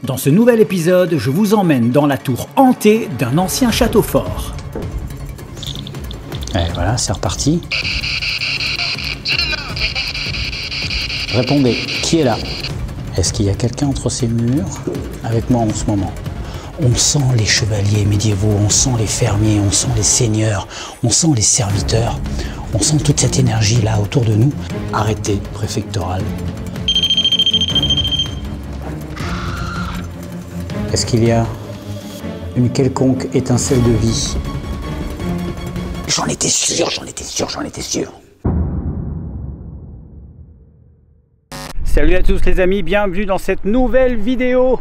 Dans ce nouvel épisode, je vous emmène dans la tour hantée d'un ancien château fort. Et voilà, c'est reparti. Répondez, qui est là? Est-ce qu'il y a quelqu'un entre ces murs avec moi en ce moment? On sent les chevaliers médiévaux, on sent les fermiers, on sent les seigneurs, on sent les serviteurs, on sent toute cette énergie là autour de nous. Arrêtez, préfectoral. Est-ce qu'il y a une quelconque étincelle de vie? J'en étais sûr, j'en étais sûr, j'en étais sûr. Salut à tous les amis, bienvenue dans cette nouvelle vidéo.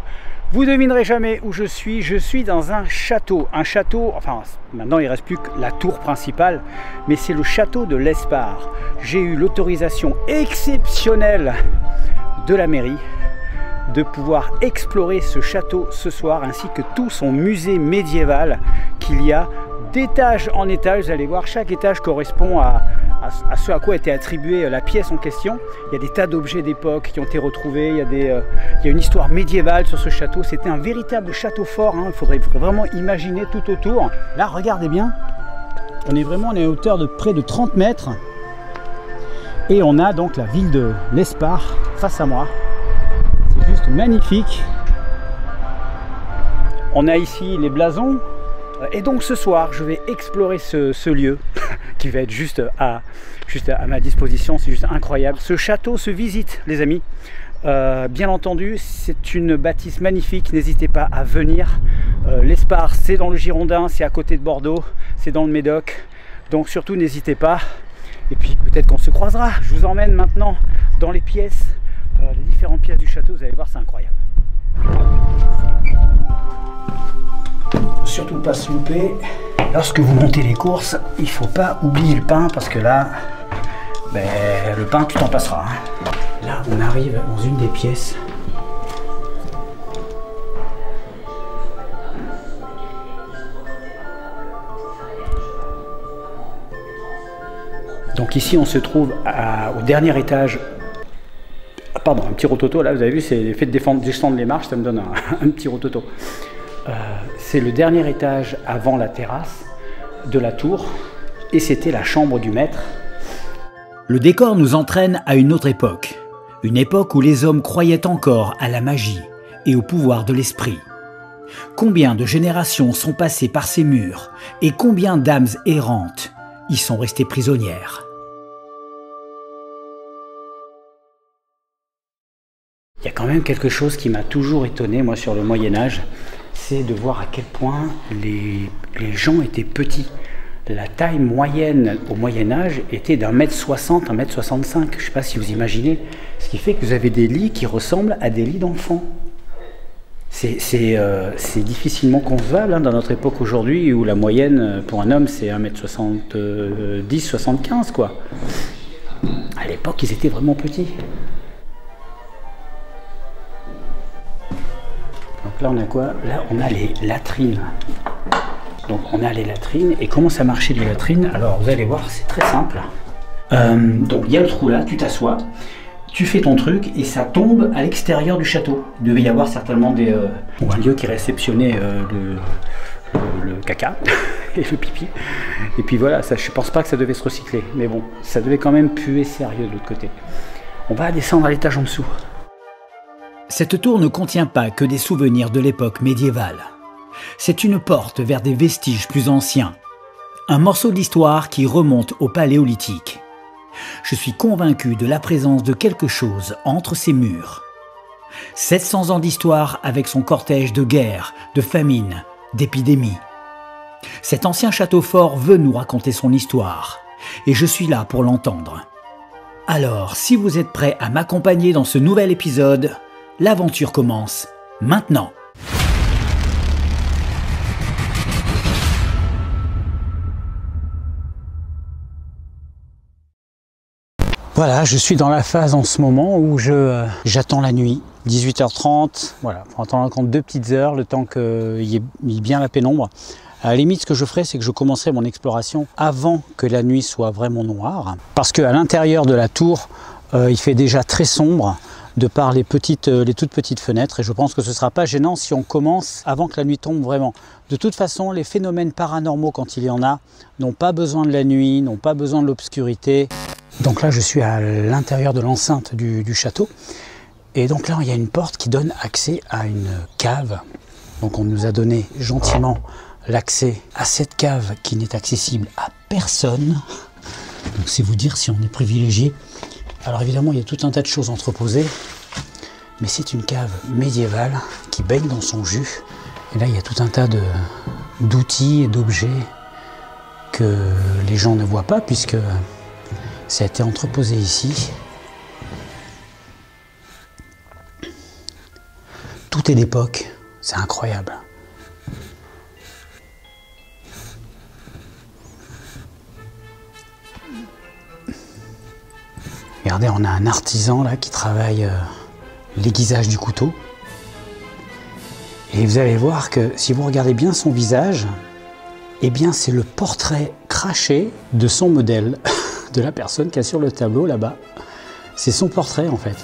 Vous devinerez jamais où je suis dans un château. Enfin maintenant il ne reste plus que la tour principale, mais c'est le château de l'Espard. J'ai eu l'autorisation exceptionnelle de la mairie de pouvoir explorer ce château ce soir, ainsi que tout son musée médiéval qu'il y a d'étage en étage. Vous allez voir, chaque étage correspond à ce à quoi était attribuée la pièce en question. Il y a des tas d'objets d'époque qui ont été retrouvés, il y a une histoire médiévale sur ce château. C'était un véritable château fort, hein. Il faudrait vraiment imaginer tout autour. Là, regardez bien, on est à hauteur de près de 30 mètres. Et on a donc la ville de l'Espard face à moi. C'est juste magnifique. On a ici les blasons. Et donc ce soir, je vais explorer ce lieu qui va être juste à ma disposition. C'est juste incroyable. Ce château se visite, les amis. Bien entendu, c'est une bâtisse magnifique. N'hésitez pas à venir. L'Espard, c'est dans le Girondin, c'est à côté de Bordeaux, c'est dans le Médoc. Donc surtout, n'hésitez pas. Et puis peut-être qu'on se croisera. Je vous emmène maintenant dans les pièces, les différentes pièces du château. Vous allez voir, c'est incroyable. Surtout pas se louper. Lorsque vous montez les courses, il faut pas oublier le pain, parce que là, le pain tu t'en passeras, hein. Là on arrive dans une des pièces. Donc ici on se trouve au dernier étage. Pardon, un petit rototo là, vous avez vu, c'est l'effet de descendre les marches, ça me donne un petit rototo. C'est le dernier étage avant la terrasse de la tour, et c'était la chambre du maître. Le décor nous entraîne à une autre époque. Une époque où les hommes croyaient encore à la magie et au pouvoir de l'esprit. Combien de générations sont passées par ces murs, et combien d'âmes errantes y sont restées prisonnières. Il y a quand même quelque chose qui m'a toujours étonné, moi, sur le Moyen-Âge, c'est de voir à quel point les gens étaient petits. La taille moyenne au Moyen-Âge était d'1m60, 1m65. Je ne sais pas si vous imaginez. Ce qui fait que vous avez des lits qui ressemblent à des lits d'enfants. C'est difficilement concevable, hein, dans notre époque aujourd'hui, où la moyenne pour un homme c'est 1m70, 75 quoi. À l'époque, ils étaient vraiment petits. Donc là, on a quoi? Là, on a les latrines. Donc, on a les latrines. Et comment ça marchait les latrines? Alors, vous allez voir, c'est très simple. Donc, il y a le trou là, tu t'assois, tu fais ton truc et ça tombe à l'extérieur du château. Il devait y avoir certainement un lieu qui réceptionnait le caca et le pipi. Et puis voilà, ça, je pense pas que ça devait se recycler. Mais bon, ça devait quand même puer sérieux de l'autre côté. On va descendre à l'étage en dessous. Cette tour ne contient pas que des souvenirs de l'époque médiévale. C'est une porte vers des vestiges plus anciens. Un morceau d'histoire qui remonte au Paléolithique. Je suis convaincu de la présence de quelque chose entre ces murs. 700 ans d'histoire avec son cortège de guerres, de famines, d'épidémies. Cet ancien château fort veut nous raconter son histoire, et je suis là pour l'entendre. Alors, si vous êtes prêts à m'accompagner dans ce nouvel épisode, l'aventure commence maintenant. Voilà, je suis dans la phase en ce moment où j'attends la nuit, 18h30, voilà, pour attendre encore 2 petites heures, le temps qu'il y ait bien la pénombre. À la limite, ce que je ferai, c'est que je commencerai mon exploration avant que la nuit soit vraiment noire, parce qu'à l'intérieur de la tour, il fait déjà très sombre. de par les toutes petites fenêtres, et je pense que ce ne sera pas gênant si on commence avant que la nuit tombe vraiment. De toute façon, les phénomènes paranormaux, quand il y en a, n'ont pas besoin de la nuit, n'ont pas besoin de l'obscurité. Donc là, je suis à l'intérieur de l'enceinte du château, et donc là, il y a une porte qui donne accès à une cave. Donc on nous a donné gentiment l'accès à cette cave qui n'est accessible à personne. Donc c'est vous dire si on est privilégié. Alors évidemment, il y a tout un tas de choses entreposées, mais c'est une cave médiévale qui baigne dans son jus. Et là, il y a tout un tas d'outils et d'objets que les gens ne voient pas, puisque ça a été entreposé ici. Tout est d'époque, c'est incroyable. Regardez, on a un artisan là qui travaille l'aiguisage du couteau. Et vous allez voir que si vous regardez bien son visage, eh bien c'est le portrait craché de son modèle, de la personne qui est sur le tableau là-bas. C'est son portrait en fait.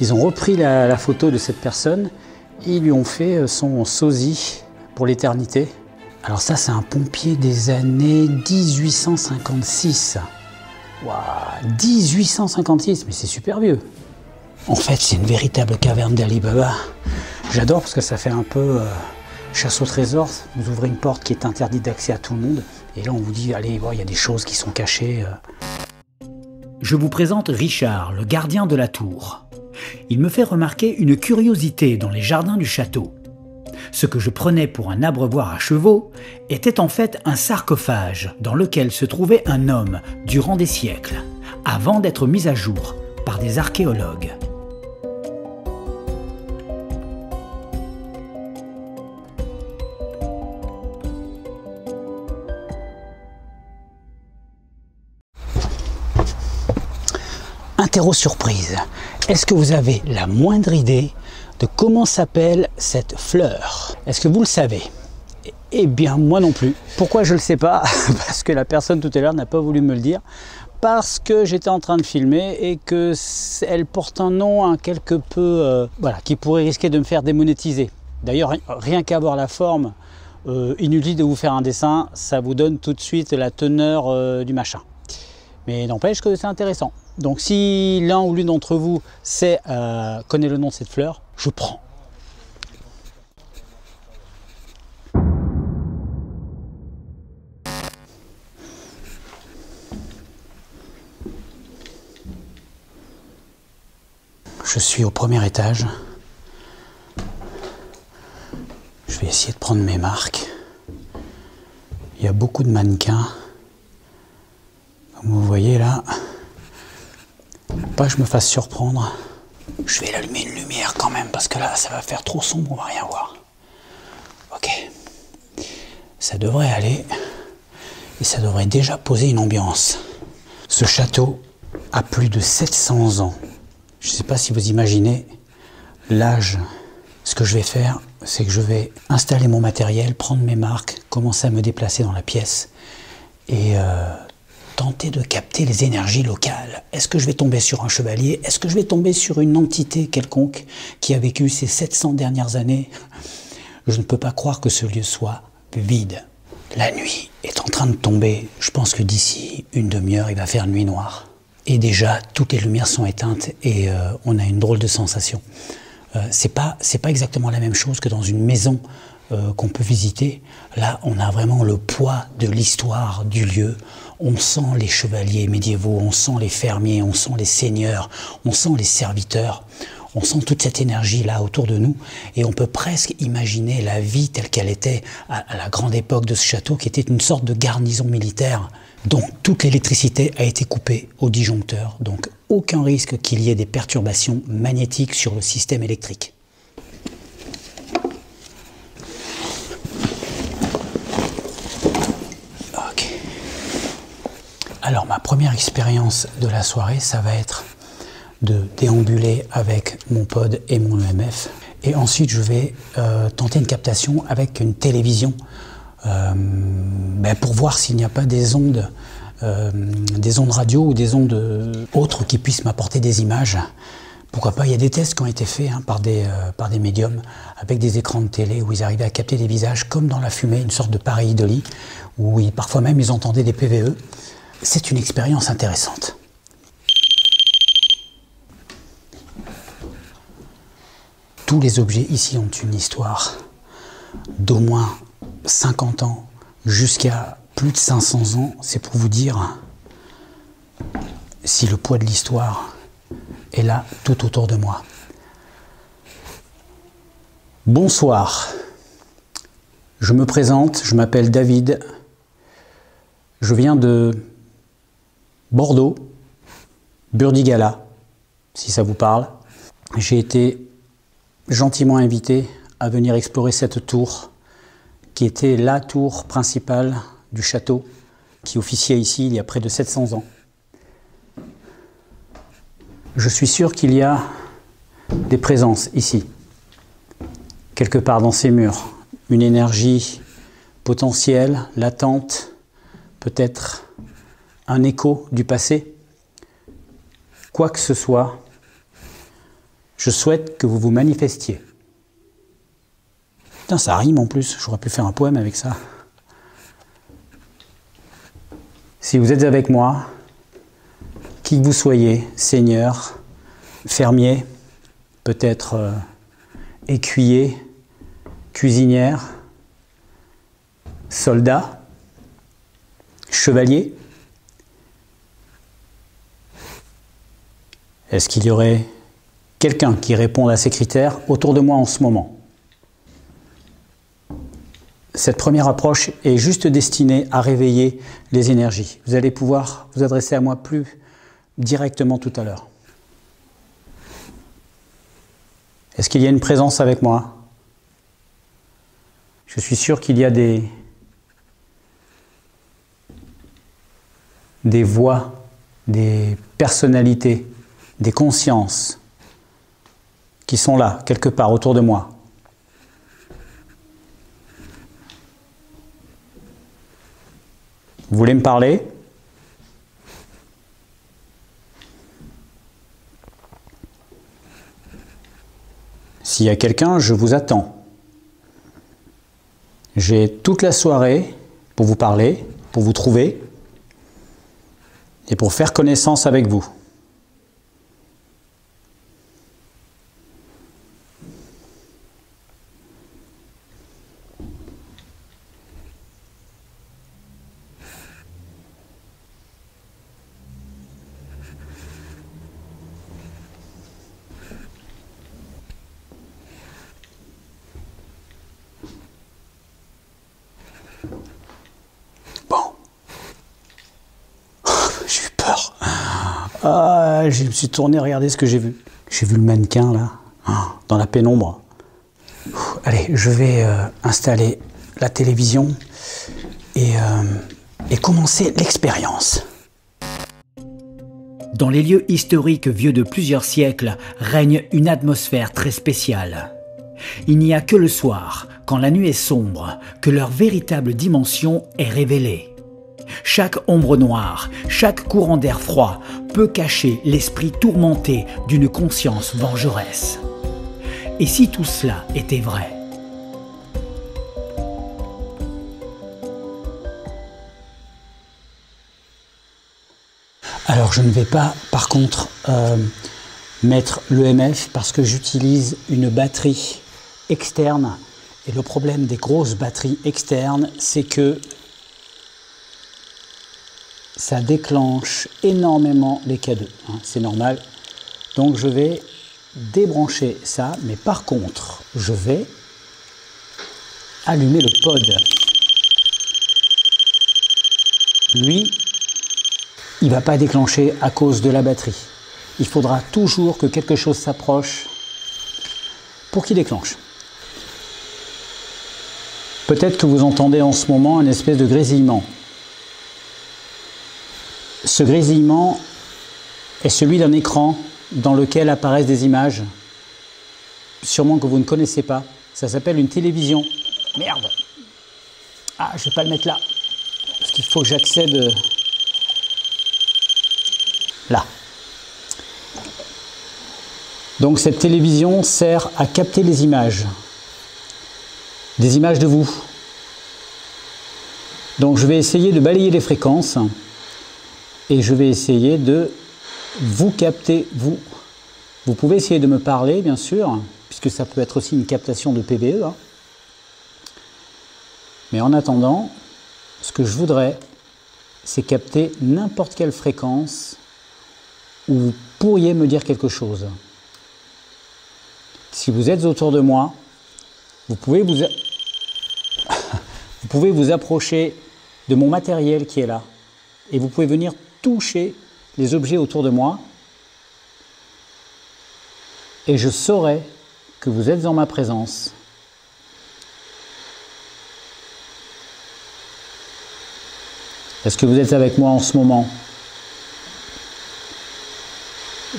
Ils ont repris la photo de cette personne et ils lui ont fait son sosie pour l'éternité. Alors ça, c'est un pompier des années 1856. Waouh, 1856, mais c'est super vieux. En fait, c'est une véritable caverne d'Ali Baba. J'adore parce que ça fait un peu chasse au trésor. Vous ouvrez une porte qui est interdite d'accès à tout le monde. Et là, on vous dit, allez, il y a des choses qui sont cachées. Je vous présente Richard, le gardien de la tour. Il me fait remarquer une curiosité dans les jardins du château. Ce que je prenais pour un abreuvoir à chevaux était en fait un sarcophage dans lequel se trouvait un homme durant des siècles, avant d'être mis à jour par des archéologues. Interro surprise. Est-ce que vous avez la moindre idée de comment s'appelle cette fleur? Est-ce que vous le savez? Eh bien, moi non plus. Pourquoi je ne le sais pas? Parce que la personne tout à l'heure n'a pas voulu me le dire. Parce que j'étais en train de filmer et que elle porte un nom un quelque peu... voilà, qui pourrait risquer de me faire démonétiser. D'ailleurs, rien qu'à voir la forme, inutile de vous faire un dessin, ça vous donne tout de suite la teneur du machin. Mais n'empêche que c'est intéressant. Donc si l'un ou l'une d'entre vous connaît le nom de cette fleur, je prends. Je suis au premier étage. Je vais essayer de prendre mes marques. Il y a beaucoup de mannequins. Comme vous voyez là. Pas que je me fasse surprendre. Je vais allumer une lumière quand même parce que là ça va faire trop sombre, on va rien voir. Ok. Ça devrait aller et ça devrait déjà poser une ambiance. Ce château a plus de 700 ans. Je ne sais pas si vous imaginez l'âge. Ce que je vais faire, c'est que je vais installer mon matériel, prendre mes marques, commencer à me déplacer dans la pièce et tenter de capter les énergies locales. Est-ce que je vais tomber sur un chevalier? Est-ce que je vais tomber sur une entité quelconque qui a vécu ces 700 dernières années? Je ne peux pas croire que ce lieu soit vide. La nuit est en train de tomber. Je pense que d'ici une demi-heure, il va faire nuit noire. Et déjà, toutes les lumières sont éteintes et on a une drôle de sensation. C'est pas exactement la même chose que dans une maison qu'on peut visiter. Là, on a vraiment le poids de l'histoire du lieu. On sent les chevaliers médiévaux, on sent les fermiers, on sent les seigneurs, on sent les serviteurs. On sent toute cette énergie là autour de nous et on peut presque imaginer la vie telle qu'elle était à la grande époque de ce château qui était une sorte de garnison militaire. Donc toute l'électricité a été coupée au disjoncteur, donc aucun risque qu'il y ait des perturbations magnétiques sur le système électrique. Ok. Alors ma première expérience de la soirée, ça va être de déambuler avec mon pod et mon EMF. Et ensuite, je vais tenter une captation avec une télévision pour voir s'il n'y a pas des ondes radio ou des ondes autres qui puissent m'apporter des images. Pourquoi pas, il y a des tests qui ont été faits par des médiums avec des écrans de télé où ils arrivaient à capter des visages comme dans la fumée, une sorte de pareidolie, où parfois même ils entendaient des PVE. C'est une expérience intéressante. Tous les objets ici ont une histoire d'au moins 50 ans jusqu'à plus de 500 ans. C'est pour vous dire si le poids de l'histoire est là tout autour de moi. Bonsoir, je me présente, je m'appelle David, je viens de Bordeaux, Burdigala, si ça vous parle. J'ai été gentiment invité à venir explorer cette tour qui était la tour principale du château qui officiait ici il y a près de 700 ans. Je suis sûr qu'il y a des présences ici, quelque part dans ces murs, une énergie potentielle, latente, peut-être un écho du passé. Quoi que ce soit, je souhaite que vous vous manifestiez. Putain, ça rime en plus, j'aurais pu faire un poème avec ça. Si vous êtes avec moi, qui que vous soyez, seigneur, fermier, peut-être écuyer, cuisinière, soldat, chevalier, est-ce qu'il y aurait quelqu'un qui réponde à ces critères autour de moi en ce moment? Cette première approche est juste destinée à réveiller les énergies. Vous allez pouvoir vous adresser à moi plus directement tout à l'heure. Est-ce qu'il y a une présence avec moi? Je suis sûr qu'il y a des voix, des personnalités, des consciences qui sont là, quelque part autour de moi. Vous voulez me parler? S'il y a quelqu'un, je vous attends. J'ai toute la soirée pour vous parler, pour vous trouver et pour faire connaissance avec vous. J'ai eu peur. Je me suis tourné, regardez ce que j'ai vu. J'ai vu le mannequin là, dans la pénombre. Allez, je vais installer la télévision et commencer l'expérience. Dans les lieux historiques vieux de plusieurs siècles règne une atmosphère très spéciale. Il n'y a que le soir, quand la nuit est sombre, que leur véritable dimension est révélée. Chaque ombre noire, chaque courant d'air froid peut cacher l'esprit tourmenté d'une conscience vengeresse. Et si tout cela était vrai? Alors je ne vais pas par contre mettre l'EMF parce que j'utilise une batterie externe et le problème des grosses batteries externes c'est que ça déclenche énormément les K2, c'est normal. Donc je vais débrancher ça, mais par contre, je vais allumer le pod. Lui, il ne va pas déclencher à cause de la batterie. Il faudra toujours que quelque chose s'approche pour qu'il déclenche. Peut-être que vous entendez en ce moment une espèce de grésillement. Ce grésillement est celui d'un écran dans lequel apparaissent des images, sûrement que vous ne connaissez pas. Ça s'appelle une télévision. Merde! Ah, je ne vais pas le mettre là, parce qu'il faut que j'accède là. Donc cette télévision sert à capter les images. Des images de vous. Donc je vais essayer de balayer les fréquences et je vais essayer de vous capter, vous. Vous pouvez essayer de me parler, bien sûr, puisque ça peut être aussi une captation de PBE. Hein. Mais en attendant, ce que je voudrais, c'est capter n'importe quelle fréquence où vous pourriez me dire quelque chose. Si vous êtes autour de moi, vous pouvez vous approcher de mon matériel qui est là. Et vous pouvez venir toucher les objets autour de moi. Et je saurai que vous êtes en ma présence. Est-ce que vous êtes avec moi en ce moment?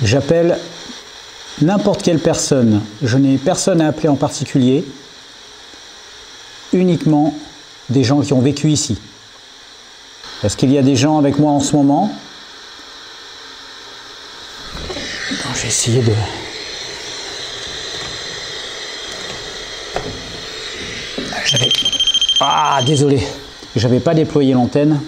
J'appelle n'importe quelle personne. Je n'ai personne à appeler en particulier. Uniquement des gens qui ont vécu ici. Est-ce qu'il y a des gens avec moi en ce moment? Bon, je vais essayer de... Ah, désolé. J'avais pas déployé l'antenne.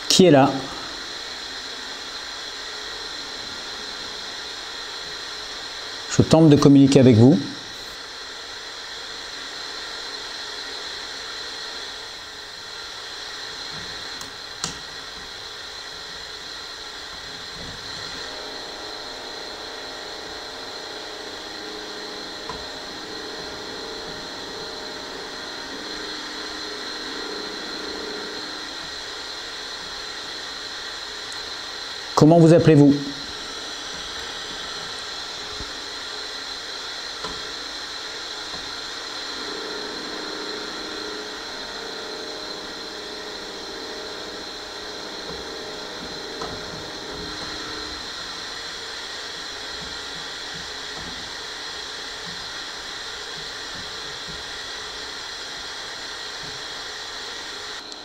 Qui est là? Je tente de communiquer avec vous. Comment vous appelez-vous?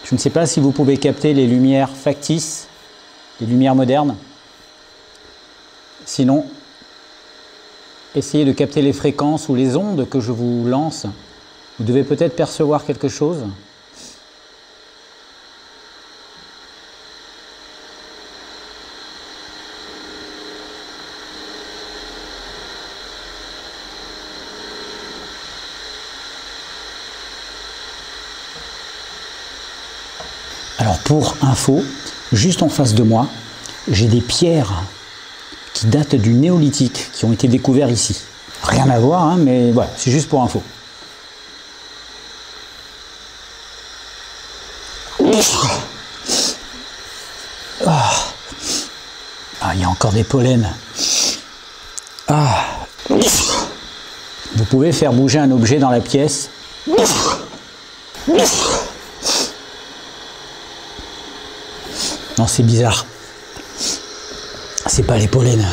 Je ne sais pas si vous pouvez capter les lumières factices, les lumières modernes. Sinon, essayez de capter les fréquences ou les ondes que je vous lance. Vous devez peut-être percevoir quelque chose. Alors pour info, juste en face de moi, j'ai des pierres qui datent du néolithique, qui ont été découvertes ici. Rien à voir, hein, mais voilà, c'est juste pour info. Ah, il y a encore des pollens. Ah. Vous pouvez faire bouger un objet dans la pièce. Non, c'est bizarre. C'est pas les pollens.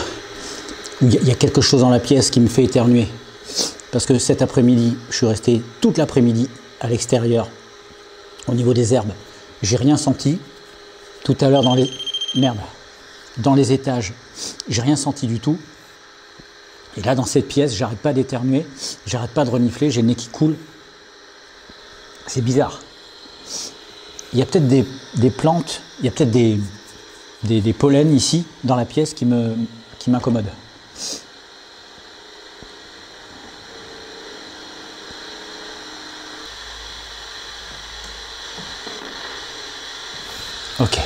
Il y a quelque chose dans la pièce qui me fait éternuer. Parce que cet après-midi, je suis resté toute l'après-midi à l'extérieur, au niveau des herbes. J'ai rien senti. Tout à l'heure dans les... Merde. Dans les étages, j'ai rien senti du tout. Et là, dans cette pièce, j'arrête pas d'éternuer, j'arrête pas de renifler, j'ai le nez qui coule. C'est bizarre. Il y a peut-être des plantes, il y a peut-être des pollens ici, dans la pièce, qui m'incommodent. Ok.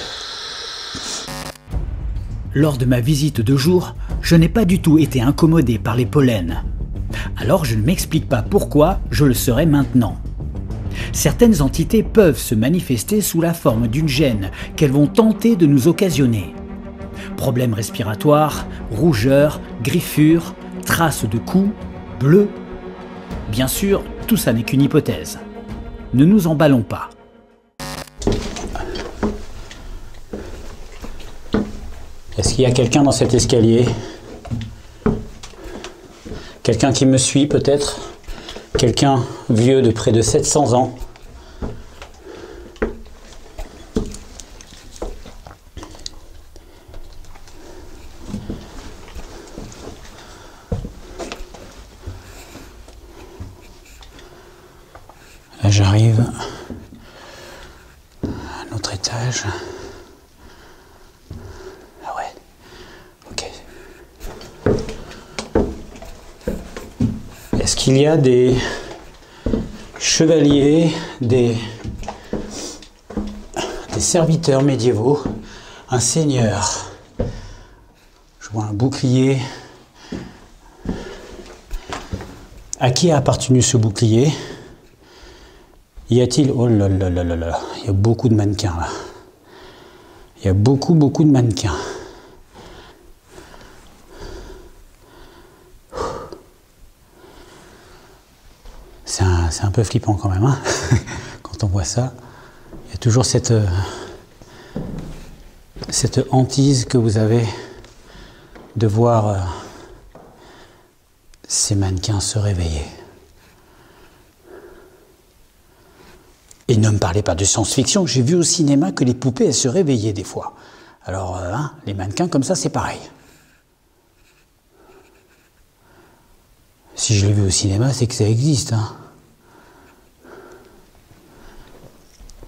Lors de ma visite de jour, je n'ai pas du tout été incommodé par les pollens. Alors je ne m'explique pas pourquoi je le serai maintenant. Certaines entités peuvent se manifester sous la forme d'une gêne qu'elles vont tenter de nous occasionner. Problèmes respiratoires, rougeurs, griffures, traces de coups, bleus. Bien sûr, tout ça n'est qu'une hypothèse. Ne nous emballons pas. Est-ce qu'il y a quelqu'un dans cet escalier? Quelqu'un qui me suit peut-être? Quelqu'un vieux de près de 700 ans? j'arrive à un autre étage. Ah ouais, ok. Est-ce qu'il y a des chevaliers, des serviteurs médiévaux, un seigneur? Je vois un bouclier. À qui a appartenu ce bouclier? Y a-t-il... Oh là là là là là, il y a beaucoup de mannequins là. Il y a beaucoup de mannequins. C'est un peu flippant quand même, hein. Quand on voit ça. Il y a toujours cette hantise que vous avez de voir ces mannequins se réveiller. Et ne me parlez pas de science-fiction, j'ai vu au cinéma que les poupées, elles se réveillaient des fois. Alors, hein, les mannequins comme ça, c'est pareil. Si je l'ai vu au cinéma, c'est que ça existe, hein.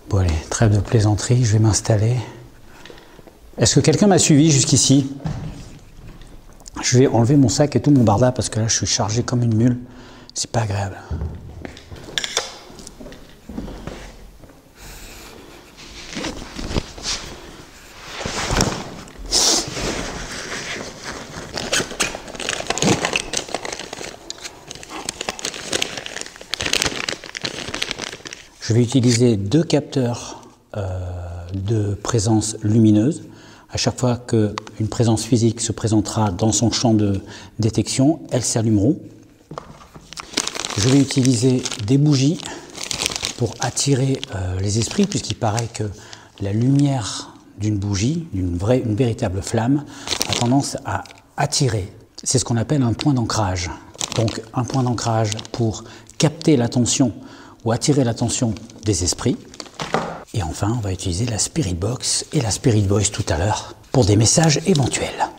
Bon allez, trêve de plaisanterie, je vais m'installer. Est-ce que quelqu'un m'a suivi jusqu'ici? Je vais enlever mon sac et tout mon barda parce que là je suis chargé comme une mule. C'est pas agréable. Je vais utiliser 2 capteurs de présence lumineuse. À chaque fois qu'une présence physique se présentera dans son champ de détection, elles s'allumeront. Je vais utiliser des bougies pour attirer les esprits, puisqu'il paraît que la lumière d'une bougie, une véritable flamme, a tendance à attirer. C'est ce qu'on appelle un point d'ancrage. Donc un point d'ancrage pour capter l'attention ou attirer l'attention des esprits. Et enfin, on va utiliser la Spirit Box et la Spirit Voice tout à l'heure pour des messages éventuels.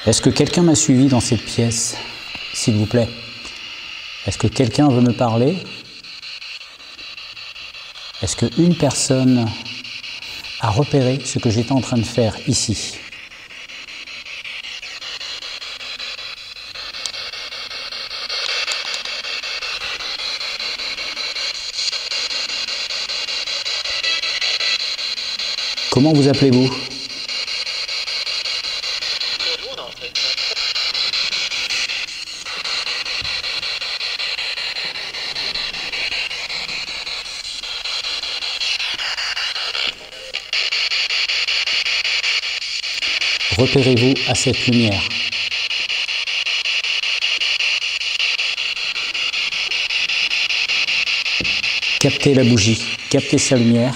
Est-ce que quelqu'un m'a suivi dans cette pièce, s'il vous plaît? Est-ce que quelqu'un veut me parler? Est-ce qu'une personne a repéré ce que j'étais en train de faire ici? Comment vous appelez-vous? Repérez-vous à cette lumière. Captez la bougie, captez sa lumière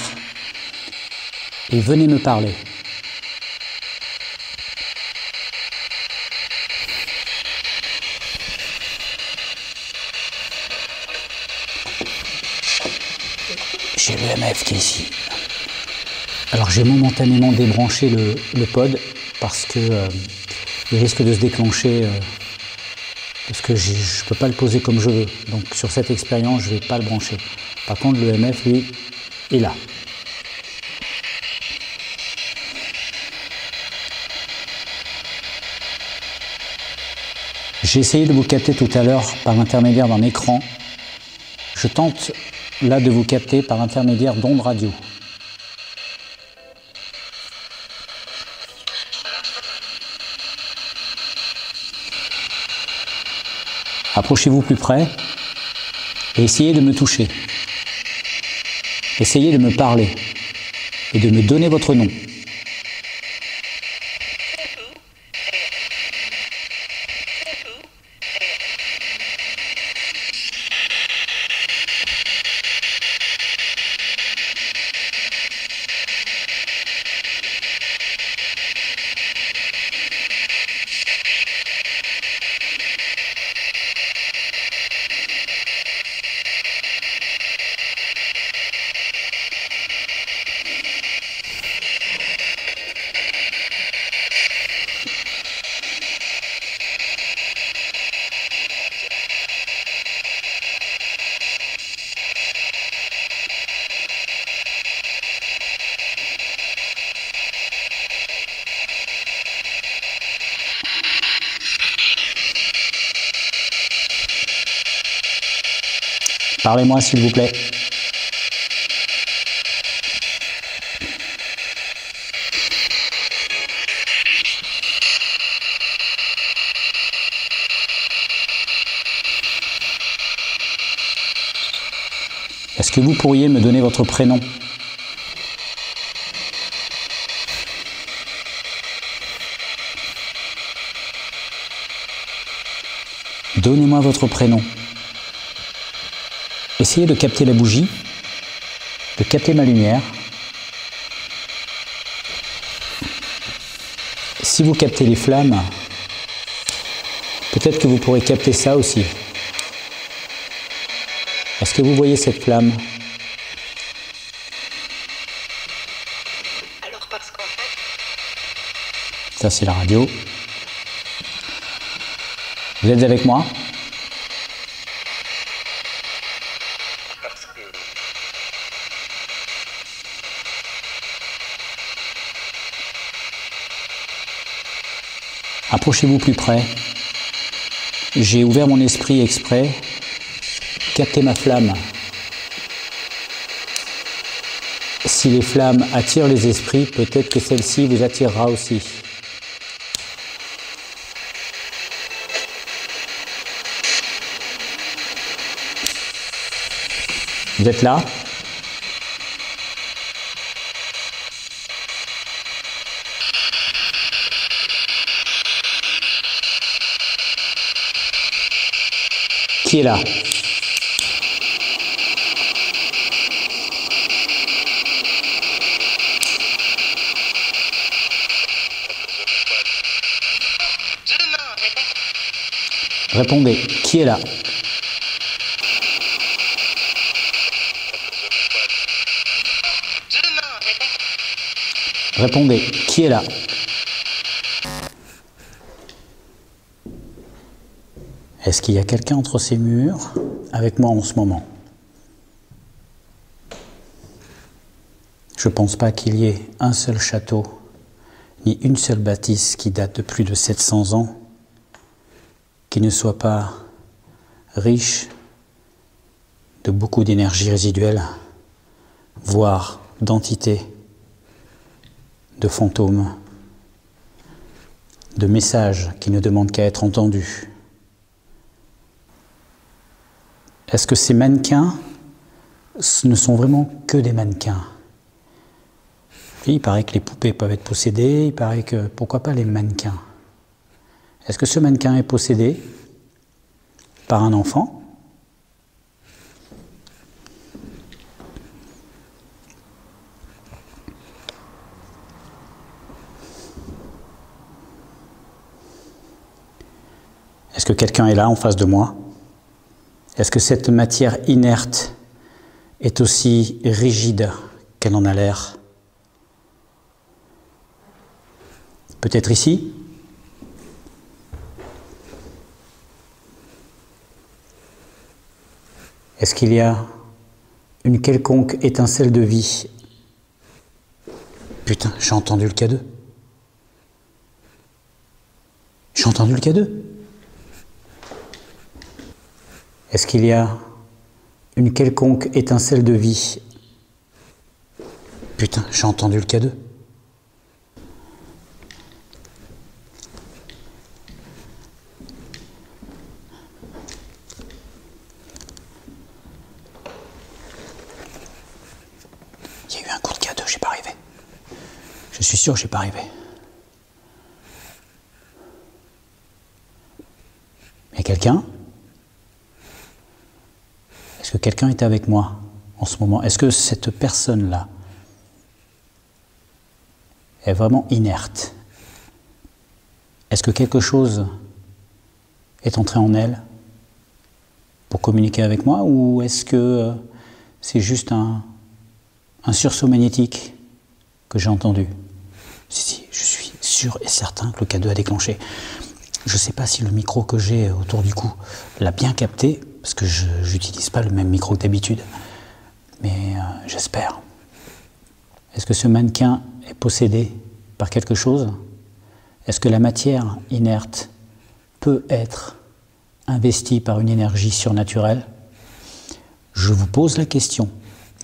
et venez me parler. J'ai le MF qui est ici. Alors j'ai momentanément débranché le pod parce que il risque de se déclencher parce que je ne peux pas le poser comme je veux. Donc sur cette expérience, je ne vais pas le brancher. Par contre, le MF, lui, est là. J'ai essayé de vous capter tout à l'heure par l'intermédiaire d'un écran. Je tente là de vous capter par l'intermédiaire d'ondes radio. Approchez-vous plus près et essayez de me toucher. Essayez de me parler et de me donner votre nom. Parlez-moi s'il vous plaît. Est-ce que vous pourriez me donner votre prénom? Donnez-moi votre prénom. Essayez de capter la bougie, de capter ma lumière. Si vous captez les flammes, peut-être que vous pourrez capter ça aussi. Est-ce que vous voyez cette flamme? Alors parce qu'en fait... Ça c'est la radio. Vous êtes avec moi? Parce que... Approchez-vous plus près. J'ai ouvert mon esprit exprès. Captez ma flamme. Si les flammes attirent les esprits, peut-être que celle-ci vous attirera aussi. Vous êtes là? Qui est là? Répondez, qui est là? Répondez, qui est là? Est-ce qu'il y a quelqu'un entre ces murs avec moi en ce moment? Je ne pense pas qu'il y ait un seul château, ni une seule bâtisse qui date de plus de 700 ans, qui ne soit pas riche de beaucoup d'énergie résiduelle, voire d'entités, de fantômes, de messages qui ne demandent qu'à être entendus. Est-ce que ces mannequins ne sont vraiment que des mannequins? Il paraît que les poupées peuvent être possédées, il paraît que, pourquoi pas les mannequins? Est-ce que ce mannequin est possédé par un enfant? Est-ce que quelqu'un est là en face de moi? Est-ce que cette matière inerte est aussi rigide qu'elle en a l'air? Peut-être ici? Est-ce qu'il y a une quelconque étincelle de vie? Putain, j'ai entendu le K2. J'ai entendu le K2. Est-ce qu'il y a une quelconque étincelle de vie? Putain, j'ai entendu le K2. Il y a eu un coup de K2, j'ai pas arrivé. Je suis sûr que j'ai pas arrivé. Il y a quelqu'un? Est-ce que quelqu'un est avec moi en ce moment? Est-ce que cette personne-là est vraiment inerte? Est-ce que quelque chose est entré en elle pour communiquer avec moi, ou est-ce que c'est juste un sursaut magnétique que j'ai entendu? Si, je suis sûr et certain que le K2 a déclenché. Je ne sais pas si le micro que j'ai autour du cou l'a bien capté, parce que je n'utilise pas le même micro que d'habitude, mais j'espère. Est-ce que ce mannequin est possédé par quelque chose? Est-ce que la matière inerte peut être investie par une énergie surnaturelle? Je vous pose la question,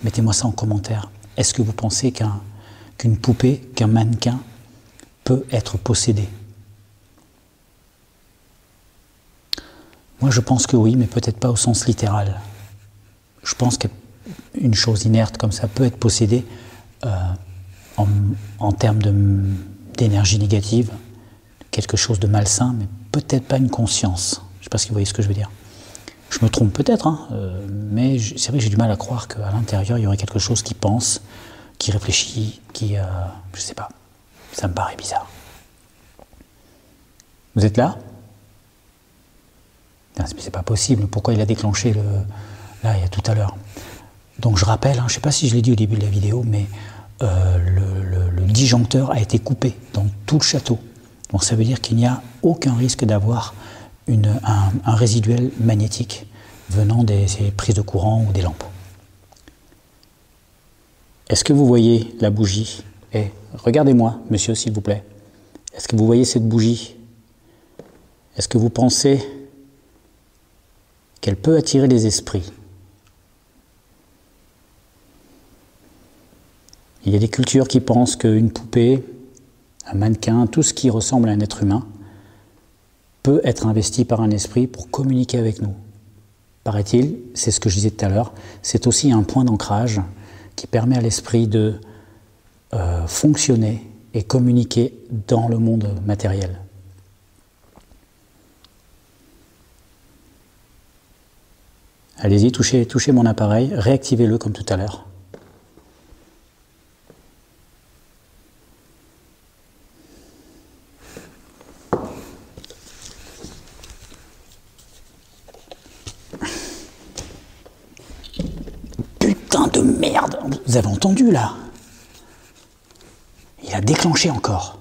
mettez-moi ça en commentaire. Est-ce que vous pensez qu'une poupée, qu'un mannequin peut être possédé? Moi je pense que oui, mais peut-être pas au sens littéral. Je pense qu'une chose inerte comme ça peut être possédée en termes d'énergie négative, quelque chose de malsain, mais peut-être pas une conscience. Je ne sais pas si vous voyez ce que je veux dire. Je me trompe peut-être, hein, mais c'est vrai que j'ai du mal à croire qu'à l'intérieur, il y aurait quelque chose qui pense, qui réfléchit, qui... je sais pas, ça me paraît bizarre. Vous êtes là? C'est pas possible, pourquoi il a déclenché là, il y a tout à l'heure. Donc je rappelle, hein, je ne sais pas si je l'ai dit au début de la vidéo, mais le disjoncteur a été coupé dans tout le château. Donc ça veut dire qu'il n'y a aucun risque d'avoir un résiduel magnétique venant des prises de courant ou des lampes. Est-ce que vous voyez la bougie? Regardez-moi, monsieur, s'il vous plaît. Est-ce que vous voyez cette bougie? Est-ce que vous pensez qu'elle peut attirer les esprits? Il y a des cultures qui pensent qu'une poupée, un mannequin, tout ce qui ressemble à un être humain, peut être investi par un esprit pour communiquer avec nous. Paraît-il, c'est ce que je disais tout à l'heure, c'est aussi un point d'ancrage qui permet à l'esprit de fonctionner et communiquer dans le monde matériel. Allez-y, touchez mon appareil, réactivez-le comme tout à l'heure. Putain de merde! Vous avez entendu là? Il a déclenché encore.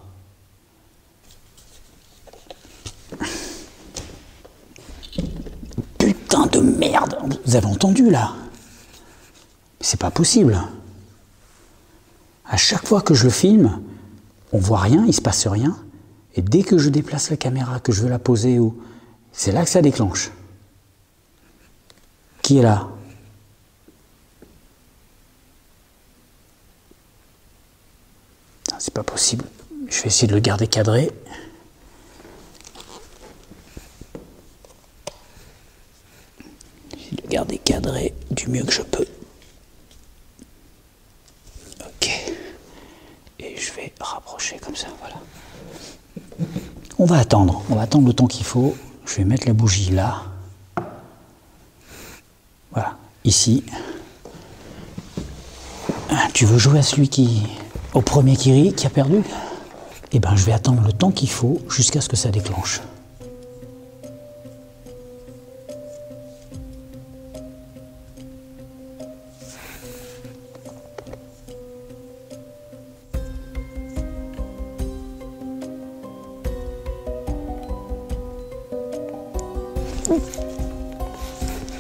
Putain de merde! Vous avez entendu là? C'est pas possible. À chaque fois que je le filme, on voit rien, il se passe rien. Et dès que je déplace la caméra, que je veux la poser, c'est là que ça déclenche. Qui est là? C'est pas possible. Je vais essayer de le garder cadré. Le garder cadré du mieux que je peux. Ok. Et je vais rapprocher comme ça, voilà. On va attendre le temps qu'il faut. Je vais mettre la bougie là. Voilà, ici. Tu veux jouer à celui au premier qui rit, qui a perdu? Eh ben, je vais attendre le temps qu'il faut jusqu'à ce que ça déclenche.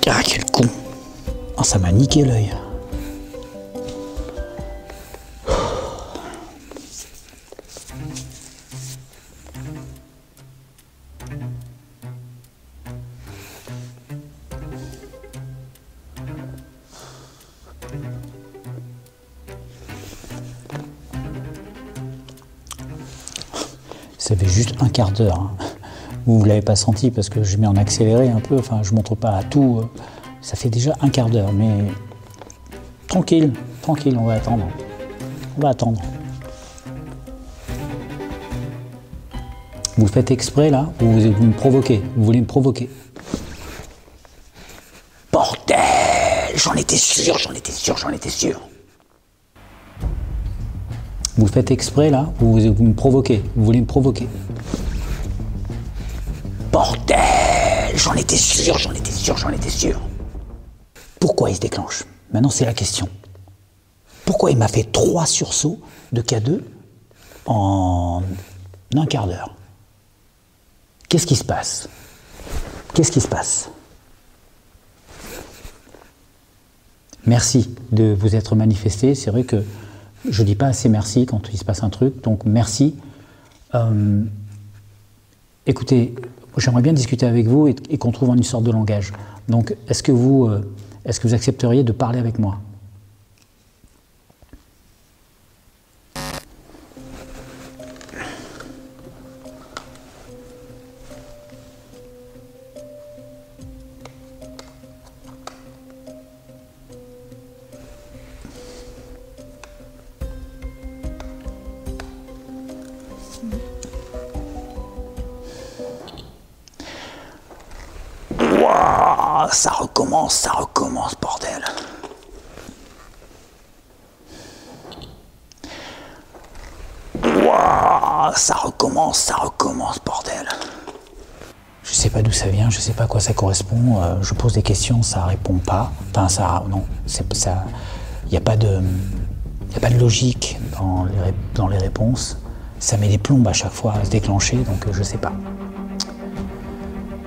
Ah, quel con! Oh, ça m'a niqué l'œil. Ça fait juste un quart d'heure. Hein. Vous ne l'avez pas senti parce que je mets en accéléré un peu, enfin je ne montre pas à tout. Ça fait déjà un quart d'heure, mais tranquille, on va attendre. On va attendre. Vous faites exprès là, vous me provoquez, vous voulez me provoquer. Bordel! J'en étais sûr. Vous faites exprès là, vous me provoquez, vous voulez me provoquer. Bordel! J'en étais sûr. Pourquoi il se déclenche? Maintenant c'est la question. Pourquoi il m'a fait 3 sursauts de K2 en un quart d'heure? Qu'est-ce qui se passe? Merci de vous être manifesté. C'est vrai que je ne dis pas assez merci quand il se passe un truc, donc merci. Écoutez, j'aimerais bien discuter avec vous et qu'on trouve une sorte de langage. Donc, est-ce que vous Est-ce que vous accepteriez de parler avec moi? Ça recommence, bordel. Ouah, ça recommence, bordel. Je sais pas d'où ça vient, je sais pas à quoi ça correspond. Je pose des questions, ça répond pas. Enfin, ça, non, c'est ça. Il n'y a pas de logique dans les réponses. Ça met des plombes à chaque fois à se déclencher, donc je sais pas.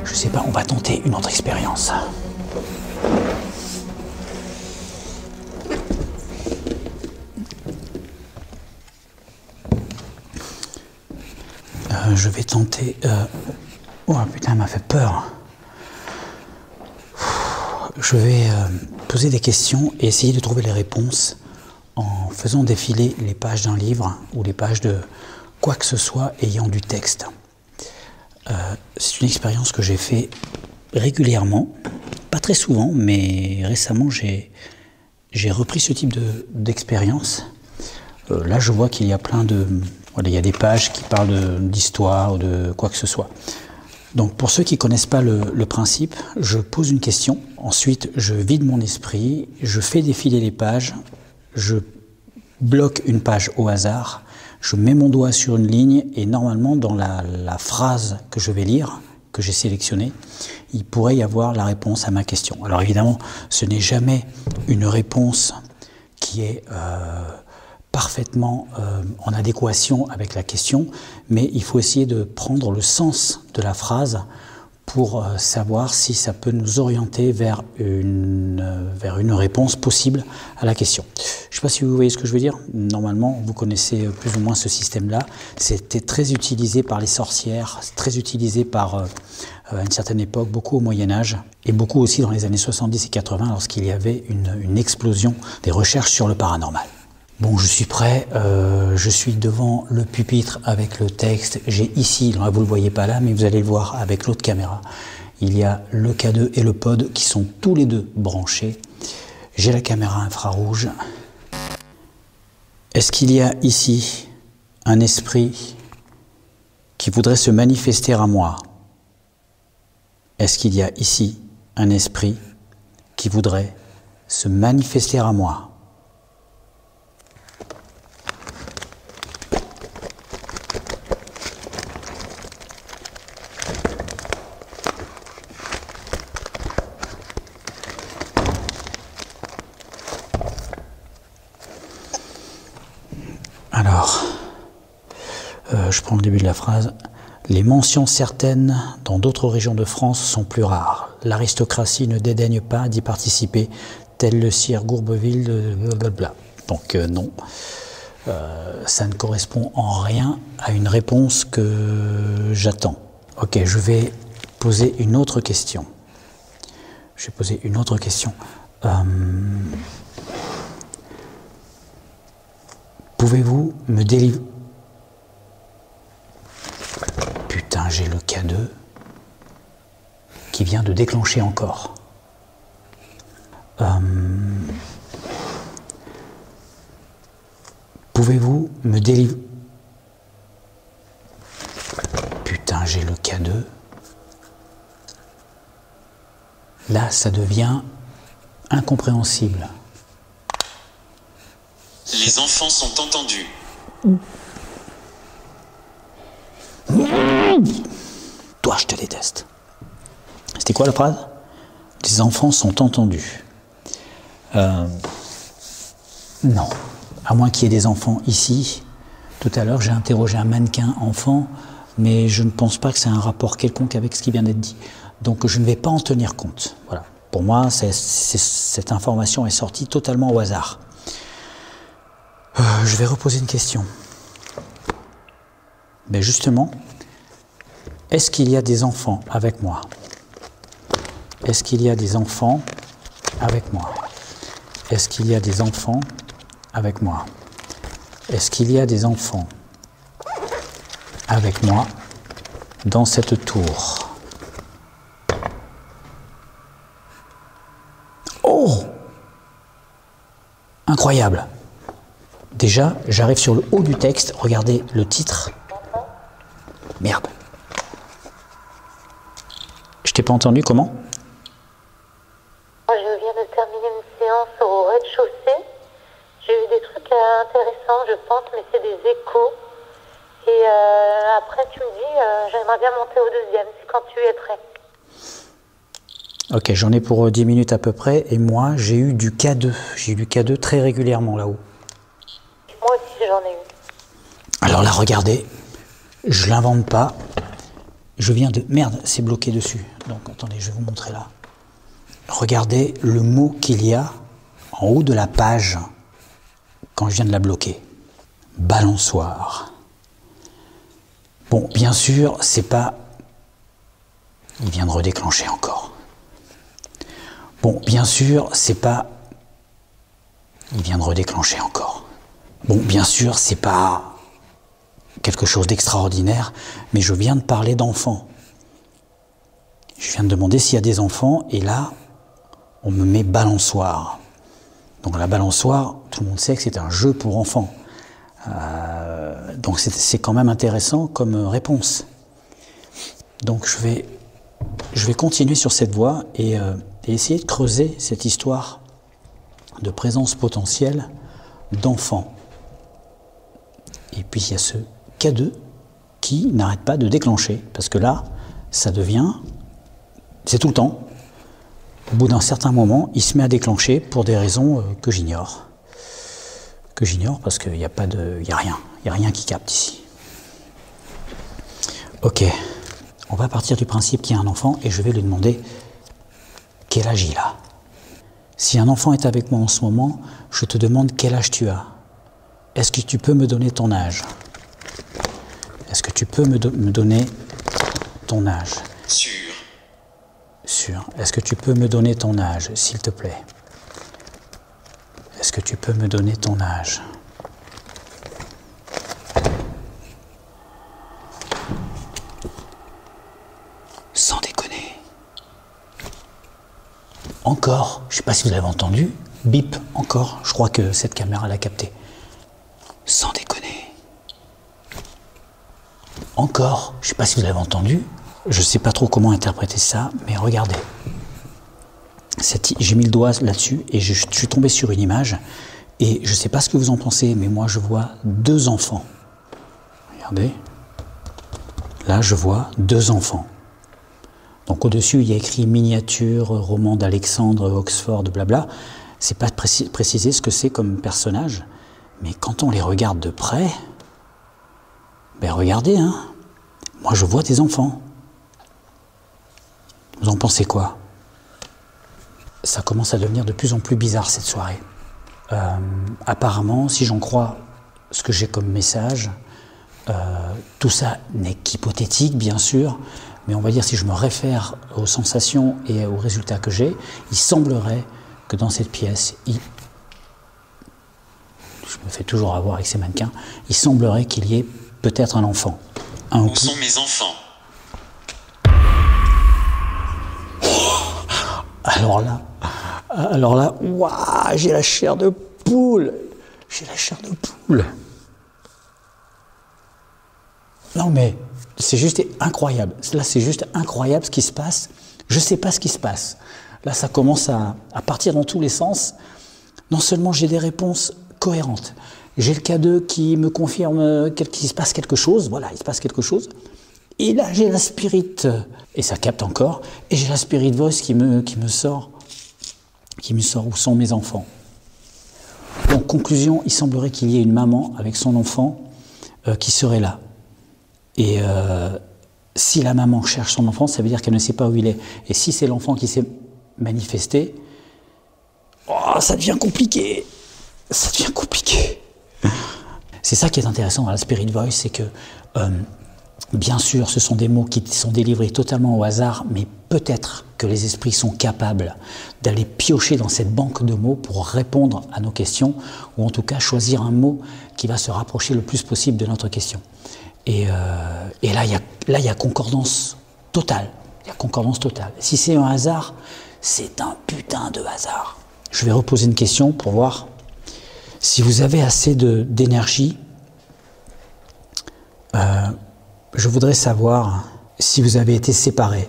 Je sais pas, on va tenter une autre expérience. Je vais tenter... Oh putain, elle m'a fait peur. Je vais poser des questions et essayer de trouver les réponses en faisant défiler les pages d'un livre ou les pages de quoi que ce soit ayant du texte. C'est une expérience que j'ai fait régulièrement, pas très souvent, mais récemment j'ai repris ce type d'expérience. Là, je vois qu'il y a plein de... Voilà, il y a des pages qui parlent d'histoire ou de quoi que ce soit. Donc, pour ceux qui ne connaissent pas le principe, je pose une question, ensuite je vide mon esprit, je fais défiler les pages, je bloque une page au hasard, je mets mon doigt sur une ligne et normalement dans la phrase que je vais lire, que j'ai sélectionnée, il pourrait y avoir la réponse à ma question. Alors évidemment, ce n'est jamais une réponse qui est parfaitement en adéquation avec la question, mais il faut essayer de prendre le sens de la phrase pour savoir si ça peut nous orienter vers une réponse possible à la question. Je ne sais pas si vous voyez ce que je veux dire. Normalement, vous connaissez plus ou moins ce système-là. C'était très utilisé par les sorcières, très utilisé par, à une certaine époque, beaucoup au Moyen-Âge, et beaucoup aussi dans les années 70 et 80, lorsqu'il y avait une explosion des recherches sur le paranormal. Bon, je suis prêt, je suis devant le pupitre avec le texte. J'ai ici, là, vous ne le voyez pas là, mais vous allez le voir avec l'autre caméra. Il y a le K2 et le pod qui sont tous les deux branchés. J'ai la caméra infrarouge. Est-ce qu'il y a ici un esprit qui voudrait se manifester à moi? Est-ce qu'il y a ici un esprit qui voudrait se manifester à moi? Alors, je prends le début de la phrase. Les mentions certaines dans d'autres régions de France sont plus rares. L'aristocratie ne dédaigne pas d'y participer, tel le sire Gourbeville, blablabla. Donc non, ça ne correspond en rien à une réponse que j'attends. Ok, je vais poser une autre question. Pouvez-vous me délivrer... Putain, j'ai le K2 qui vient de déclencher encore. Pouvez-vous me délivrer... Putain, j'ai le K2. Là, ça devient incompréhensible. Les enfants sont entendus. Toi, je te déteste. C'était quoi la phrase? Les enfants sont entendus. Non. À moins qu'il y ait des enfants ici. Tout à l'heure, j'ai interrogé un mannequin enfant, mais je ne pense pas que c'est un rapport quelconque avec ce qui vient d'être dit. Donc, je ne vais pas en tenir compte. Voilà. Pour moi, cette information est sortie totalement au hasard. Je vais reposer une question. Mais justement, est-ce qu'il y a des enfants avec moi? Est-ce qu'il y a des enfants avec moi? Est-ce qu'il y a des enfants avec moi? Est-ce qu'il y a des enfants avec moi dans cette tour? Oh! Incroyable! Déjà, j'arrive sur le haut du texte, regardez le titre. Merde. Je t'ai pas entendu, comment? Je viens de terminer une séance au rez-de-chaussée. J'ai eu des trucs intéressants, je pense, mais c'est des échos. Et après, tu me dis, j'aimerais bien monter au deuxième, c'est quand tu es prêt. Ok, j'en ai pour 10 minutes à peu près, et moi, j'ai eu du K2. J'ai eu du K2 très régulièrement là-haut. Moi aussi, j'en ai eu. Alors là, regardez, je l'invente pas. Je viens de... Merde, c'est bloqué dessus. Donc, attendez, je vais vous montrer là. Regardez le mot qu'il y a en haut de la page quand je viens de la bloquer. Balançoire. Bon, bien sûr, c'est pas... Il vient de redéclencher encore. Bon, bien sûr, c'est pas... Il vient de redéclencher encore. Bon, bien sûr, c'est pas quelque chose d'extraordinaire, mais je viens de parler d'enfants. Je viens de demander s'il y a des enfants, et là, on me met balançoire. Donc la balançoire, tout le monde sait que c'est un jeu pour enfants. Donc c'est quand même intéressant comme réponse. Donc je vais continuer sur cette voie et essayer de creuser cette histoire de présence potentielle d'enfants. Et puis il y a ce K2 qui n'arrête pas de déclencher, parce que là, ça devient... C'est tout le temps. Au bout d'un certain moment, il se met à déclencher pour des raisons que j'ignore. Que j'ignore parce qu'il n'y a pas de... Il n'y a rien. Il n'y a rien qui capte ici. Ok. On va partir du principe qu'il y a un enfant et je vais lui demander quel âge il a. Si un enfant est avec moi en ce moment, je te demande quel âge tu as. Est-ce que tu peux me donner ton âge? Est-ce que tu peux me donner ton âge? Sûr. Est-ce que tu peux me donner ton âge, s'il te plaît? Est-ce que tu peux me donner ton âge? Sans déconner. Encore, je ne sais pas si vous l'avez entendu, bip, encore, je crois que cette caméra l'a capté. Sans déconner. Encore, je ne sais pas si vous l'avez entendu, je ne sais pas trop comment interpréter ça, mais regardez. J'ai mis le doigt là-dessus et je suis tombé sur une image et je ne sais pas ce que vous en pensez, mais moi je vois deux enfants. Regardez. Là, je vois deux enfants. Donc au-dessus, il y a écrit miniature, roman d'Alexandre, Oxford, blabla. C'est pas précisé ce que c'est comme personnage, mais quand on les regarde de près, ben regardez, hein. Moi je vois des enfants. Vous en pensez quoi? Ça commence à devenir de plus en plus bizarre cette soirée. Apparemment, si j'en crois ce que j'ai comme message, tout ça n'est qu'hypothétique, bien sûr, mais on va dire si je me réfère aux sensations et aux résultats que j'ai, il semblerait que dans cette pièce, je me fais toujours avoir avec ces mannequins, il semblerait qu'il y ait peut-être un enfant. Où sont mes enfants? Alors là, waouh, j'ai la chair de poule. J'ai la chair de poule. Non mais, c'est juste incroyable. Là, c'est juste incroyable ce qui se passe. Je ne sais pas ce qui se passe. Là, ça commence à partir dans tous les sens. Non seulement j'ai des réponses cohérentes, j'ai le K2 qui me confirme qu'il se passe quelque chose. Voilà, il se passe quelque chose. Et là, j'ai la spirit, et ça capte encore, et j'ai la spirit voice qui me sort où sont mes enfants. Donc, conclusion, il semblerait qu'il y ait une maman avec son enfant qui serait là. Et si la maman cherche son enfant, ça veut dire qu'elle ne sait pas où il est. Et si c'est l'enfant qui s'est manifesté, oh, ça devient compliqué. Ça devient compliqué. C'est ça qui est intéressant dans la spirit voice, c'est que Bien sûr, ce sont des mots qui sont délivrés totalement au hasard, mais peut-être que les esprits sont capables d'aller piocher dans cette banque de mots pour répondre à nos questions, ou en tout cas choisir un mot qui va se rapprocher le plus possible de notre question. Et là, il y a concordance totale. Il y a concordance totale. Si c'est un hasard, c'est un putain de hasard. Je vais reposer une question pour voir si vous avez assez d'énergie. Je voudrais savoir si vous avez été séparés,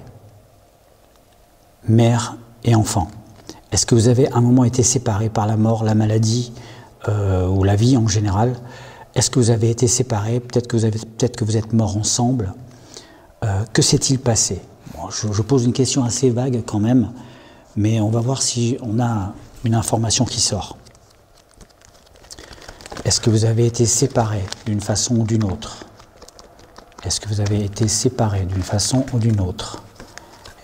mère et enfant. Est-ce que vous avez à un moment été séparés par la mort, la maladie ou la vie en général? Est-ce que vous avez été séparés? Peut-être que vous êtes morts ensemble. Que s'est-il passé? Bon, je pose une question assez vague quand même, mais on va voir si on a une information qui sort. Est-ce que vous avez été séparés d'une façon ou d'une autre? Est-ce que vous avez été séparés d'une façon ou d'une autre?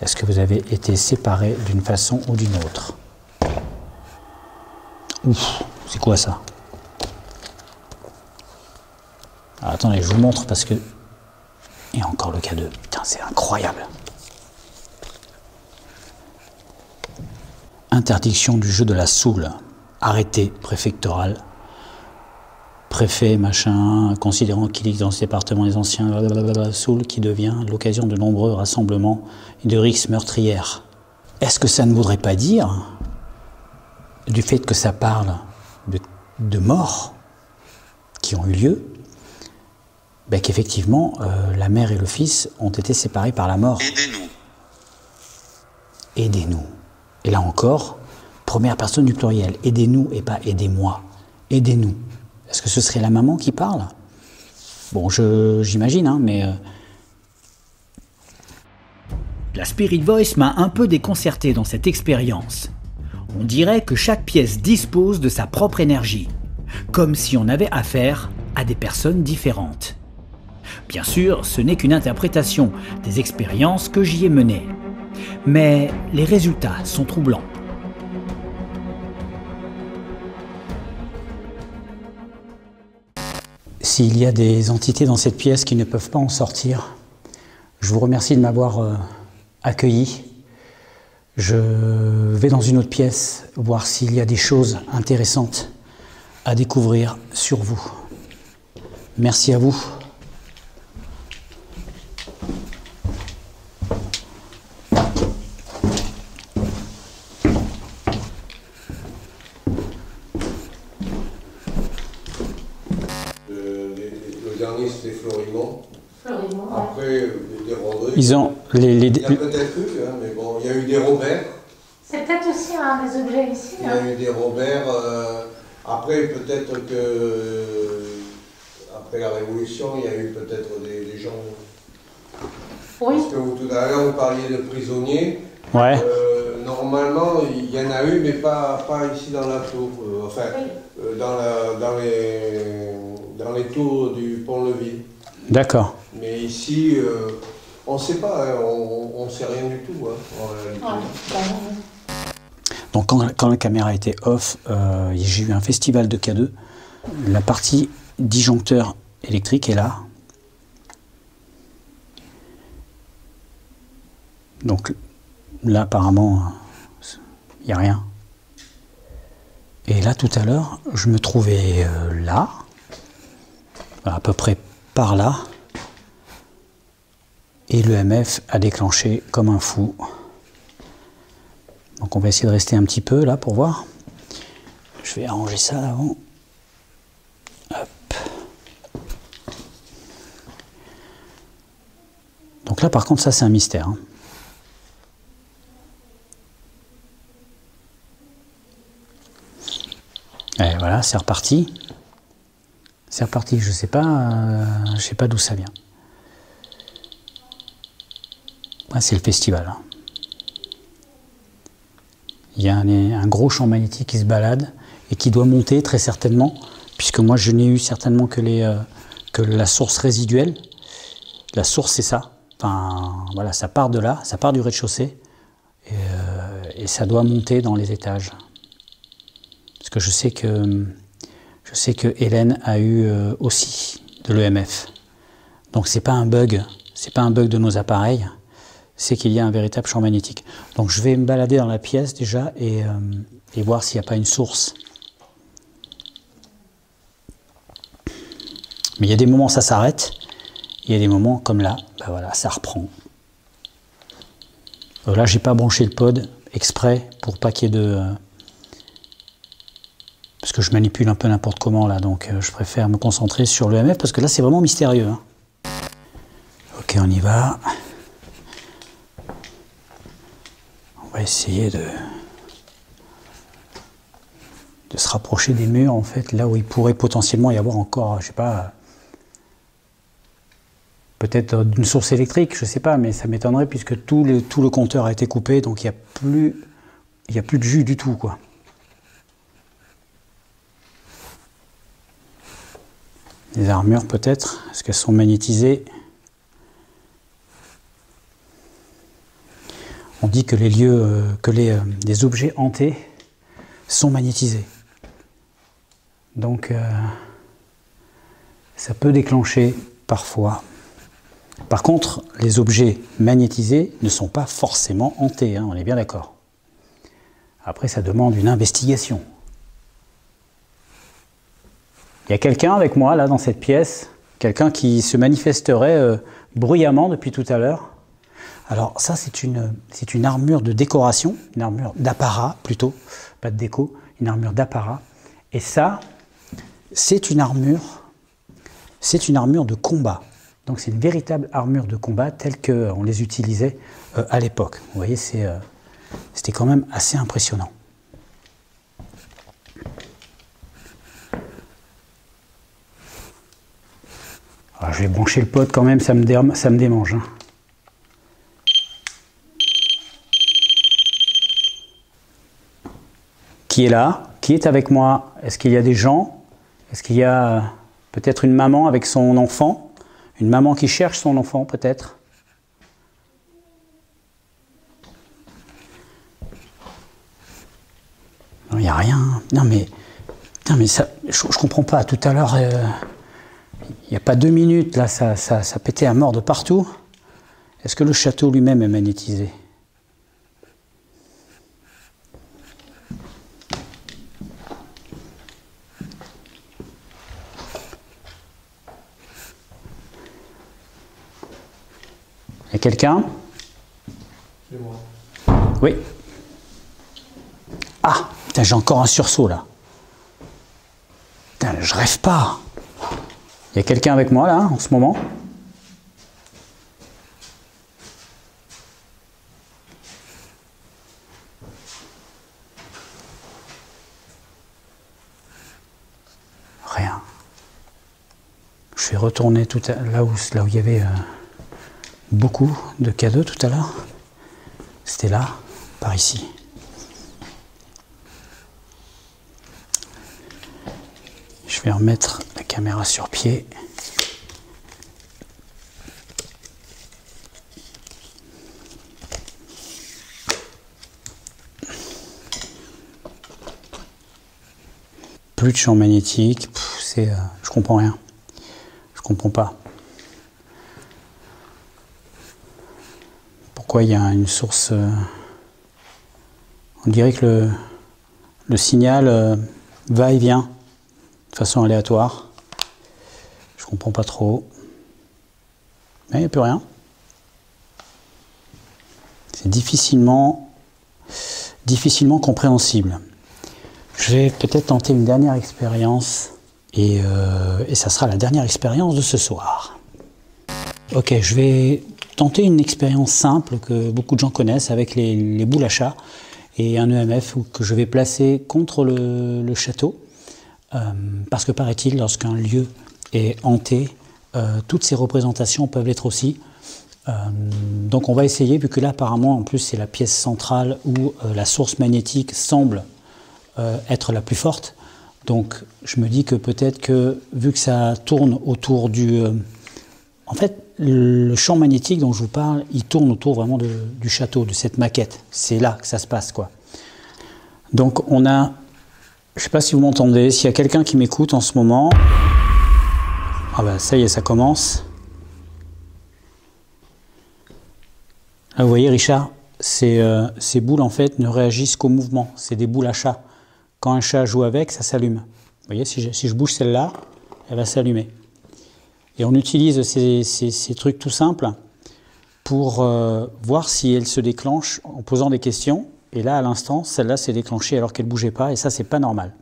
Est-ce que vous avez été séparés d'une façon ou d'une autre? Ouf, c'est quoi ça? Alors, attendez, je vous montre parce que... Et encore le K2, putain, c'est incroyable. Interdiction du jeu de la soule. Arrêté préfectoral. Préfet, machin, considérant qu'il existe dans ce département les anciens Soule qui devient l'occasion de nombreux rassemblements et de rixes meurtrières. Est-ce que ça ne voudrait pas dire, du fait que ça parle de morts qui ont eu lieu, ben qu'effectivement, la mère et le fils ont été séparés par la mort? Aidez-nous. Aidez-nous. Et là encore, première personne du pluriel. Aidez-nous et pas aidez-moi. Aidez-nous. Est-ce que ce serait la maman qui parle? Bon, j'imagine, hein, mais... La Spirit Voice m'a un peu déconcerté dans cette expérience. On dirait que chaque pièce dispose de sa propre énergie, comme si on avait affaire à des personnes différentes. Bien sûr, ce n'est qu'une interprétation des expériences que j'y ai menées, mais les résultats sont troublants. S'il y a des entités dans cette pièce qui ne peuvent pas en sortir, je vous remercie de m'avoir accueilli. Je vais dans une autre pièce voir s'il y a des choses intéressantes à découvrir sur vous. Merci à vous. Le dernier c'était Florimond. Après des Rodrigue. Ils ont Il y a peut-être eu, hein, mais bon, il y a eu des Robert. C'est peut-être aussi un des objets ici. Il y a eu des Robert. Après, peut-être que après la Révolution, il y a eu peut-être des gens. Oui. Parce que tout à l'heure, vous parliez de prisonniers. Ouais. Normalement, il y en a eu, mais pas ici dans la tour. Enfin, Oui. dans les tours du Pont-Levis. D'accord. Mais ici, on ne sait pas, hein, on ne sait rien du tout, hein, en réalité. Ouais. Donc quand la caméra était off, j'ai eu un festival de K2. La partie disjoncteur électrique est là. Donc là apparemment, il n'y a rien. Et là tout à l'heure, je me trouvais là, à peu près par là. Et l'EMF a déclenché comme un fou. Donc on va essayer de rester un petit peu là pour voir. Je vais arranger ça avant. Hop. Donc là par contre ça c'est un mystère. Hein. Et voilà, c'est reparti. C'est reparti, je sais pas d'où ça vient. Ah, c'est le festival. Hein. Il y a un gros champ magnétique qui se balade et qui doit monter très certainement, puisque moi je n'ai eu certainement que la source résiduelle. La source c'est ça. Enfin voilà, ça part de là, ça part du rez-de-chaussée et ça doit monter dans les étages. Parce que je sais que Hélène a eu aussi de l'EMF. Donc c'est pas un bug de nos appareils, c'est qu'il y a un véritable champ magnétique. Donc je vais me balader dans la pièce déjà et voir s'il n'y a pas une source. Mais il y a des moments ça s'arrête, il y a des moments comme là, ben voilà, ça reprend. Là j'ai pas branché le pod exprès pour pas qu'il y ait de... parce que je manipule un peu n'importe comment là, donc je préfère me concentrer sur le l'EMF parce que là c'est vraiment mystérieux. Hein. Ok, on y va. On va essayer de se rapprocher des murs en fait, là où il pourrait potentiellement y avoir encore, je sais pas, peut-être d'une source électrique, je sais pas, mais ça m'étonnerait puisque tout le compteur a été coupé, donc il n'y a plus de jus du tout quoi. Les armures peut-être, est-ce qu'elles sont magnétisées? On dit que les lieux, les objets hantés sont magnétisés. Donc ça peut déclencher parfois. Par contre, les objets magnétisés ne sont pas forcément hantés, hein, on est bien d'accord. Après, ça demande une investigation. Il y a quelqu'un avec moi, là, dans cette pièce, quelqu'un qui se manifesterait bruyamment depuis tout à l'heure. Alors ça, c'est une armure de décoration, une armure d'apparat plutôt, pas de déco, une armure d'apparat. Et ça, c'est une armure de combat. Donc c'est une véritable armure de combat telle qu'on les utilisait à l'époque. Vous voyez, c'était quand même assez impressionnant. Alors, je vais brancher le pod quand même, ça me démange. Hein. Qui est là? Qui est avec moi? Est-ce qu'il y a des gens? Est-ce qu'il y a peut-être une maman avec son enfant? Une maman qui cherche son enfant peut-être? Non, il n'y a rien. Non mais ça, je comprends pas. Tout à l'heure, il n'y a pas 2 minutes, là, ça pétait à mort de partout. Est-ce que le château lui-même est magnétisé? Il y a quelqu'un? C'est moi. Oui. Ah, putain, j'ai encore un sursaut là. Putain, je rêve pas. Il y a quelqu'un avec moi là, en ce moment? Rien. Je vais retourner là où il y avait beaucoup de cadeaux tout à l'heure. C'était là, par ici. Je vais remettre la caméra sur pied. Plus de champ magnétique, je comprends rien. Je comprends pas. Pourquoi il y a une source... on dirait que le signal va et vient de façon aléatoire. Je comprends pas trop. Mais il n'y a plus rien. C'est difficilement compréhensible. Je vais peut-être tenter une dernière expérience et ça sera la dernière expérience de ce soir. Ok, je vais tenter une expérience simple que beaucoup de gens connaissent avec les boules à chat et un EMF que je vais placer contre le château. Parce que paraît-il, lorsqu'un lieu est hanté, toutes ces représentations peuvent l'être aussi. Donc on va essayer, vu que là apparemment en plus c'est la pièce centrale où la source magnétique semble être la plus forte. Donc je me dis que peut-être que vu que ça tourne autour du... en fait le champ magnétique dont je vous parle, il tourne autour vraiment du château, de cette maquette. C'est là que ça se passe quoi. Donc on a... Je ne sais pas si vous m'entendez, s'il y a quelqu'un qui m'écoute en ce moment. Ah ben ça y est, ça commence. Ah, vous voyez Richard, ces boules en fait ne réagissent qu'au mouvement. C'est des boules à chat. Quand un chat joue avec, ça s'allume. Vous voyez, si je bouge celle-là, elle va s'allumer. Et on utilise ces trucs tout simples pour voir si elle se déclenche en posant des questions. Et là, à l'instant, celle-là s'est déclenchée alors qu'elle ne bougeait pas. Et ça, c'est pas normal.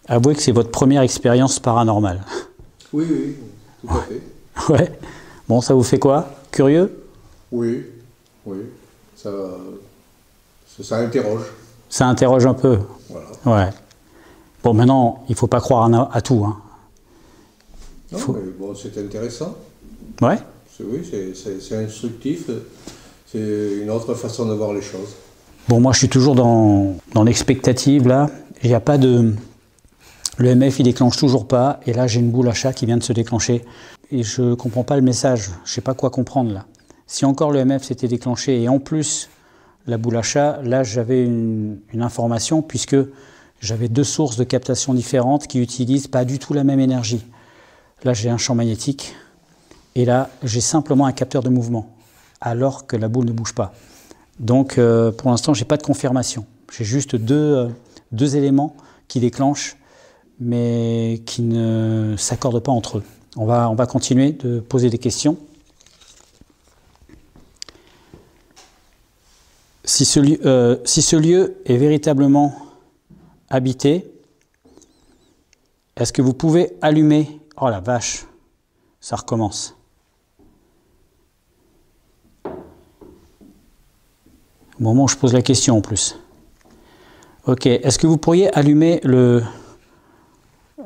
Avouez que c'est votre première expérience paranormale. Oui, oui, tout à fait. Ouais. Bon, ça vous fait quoi? Curieux? Oui, oui. Ça interroge. Ça interroge un peu. Voilà. Ouais. Bon, maintenant, il ne faut pas croire à tout. Hein. Non, mais bon, c'est intéressant. Ouais. Oui, c'est instructif. C'est une autre façon de voir les choses. Bon, moi, je suis toujours dans l'expectative, là. Il n'y a pas de... Le MF, il déclenche toujours pas. Et là, j'ai une boule à chat qui vient de se déclencher. Et je ne comprends pas le message. Je ne sais pas quoi comprendre, là. Si encore le MF s'était déclenché et en plus la boule à chat, là, j'avais une information puisque j'avais deux sources de captation différentes qui utilisent pas du tout la même énergie. Là, j'ai un champ magnétique et là, j'ai simplement un capteur de mouvement alors que la boule ne bouge pas. Donc, pour l'instant, je n'ai pas de confirmation. J'ai juste deux éléments qui déclenchent mais qui ne s'accordent pas entre eux. On va continuer de poser des questions. Si ce lieu est véritablement habité, est-ce que vous pouvez allumer... Oh la vache, ça recommence. Au moment où je pose la question en plus. Ok, est-ce que vous pourriez allumer le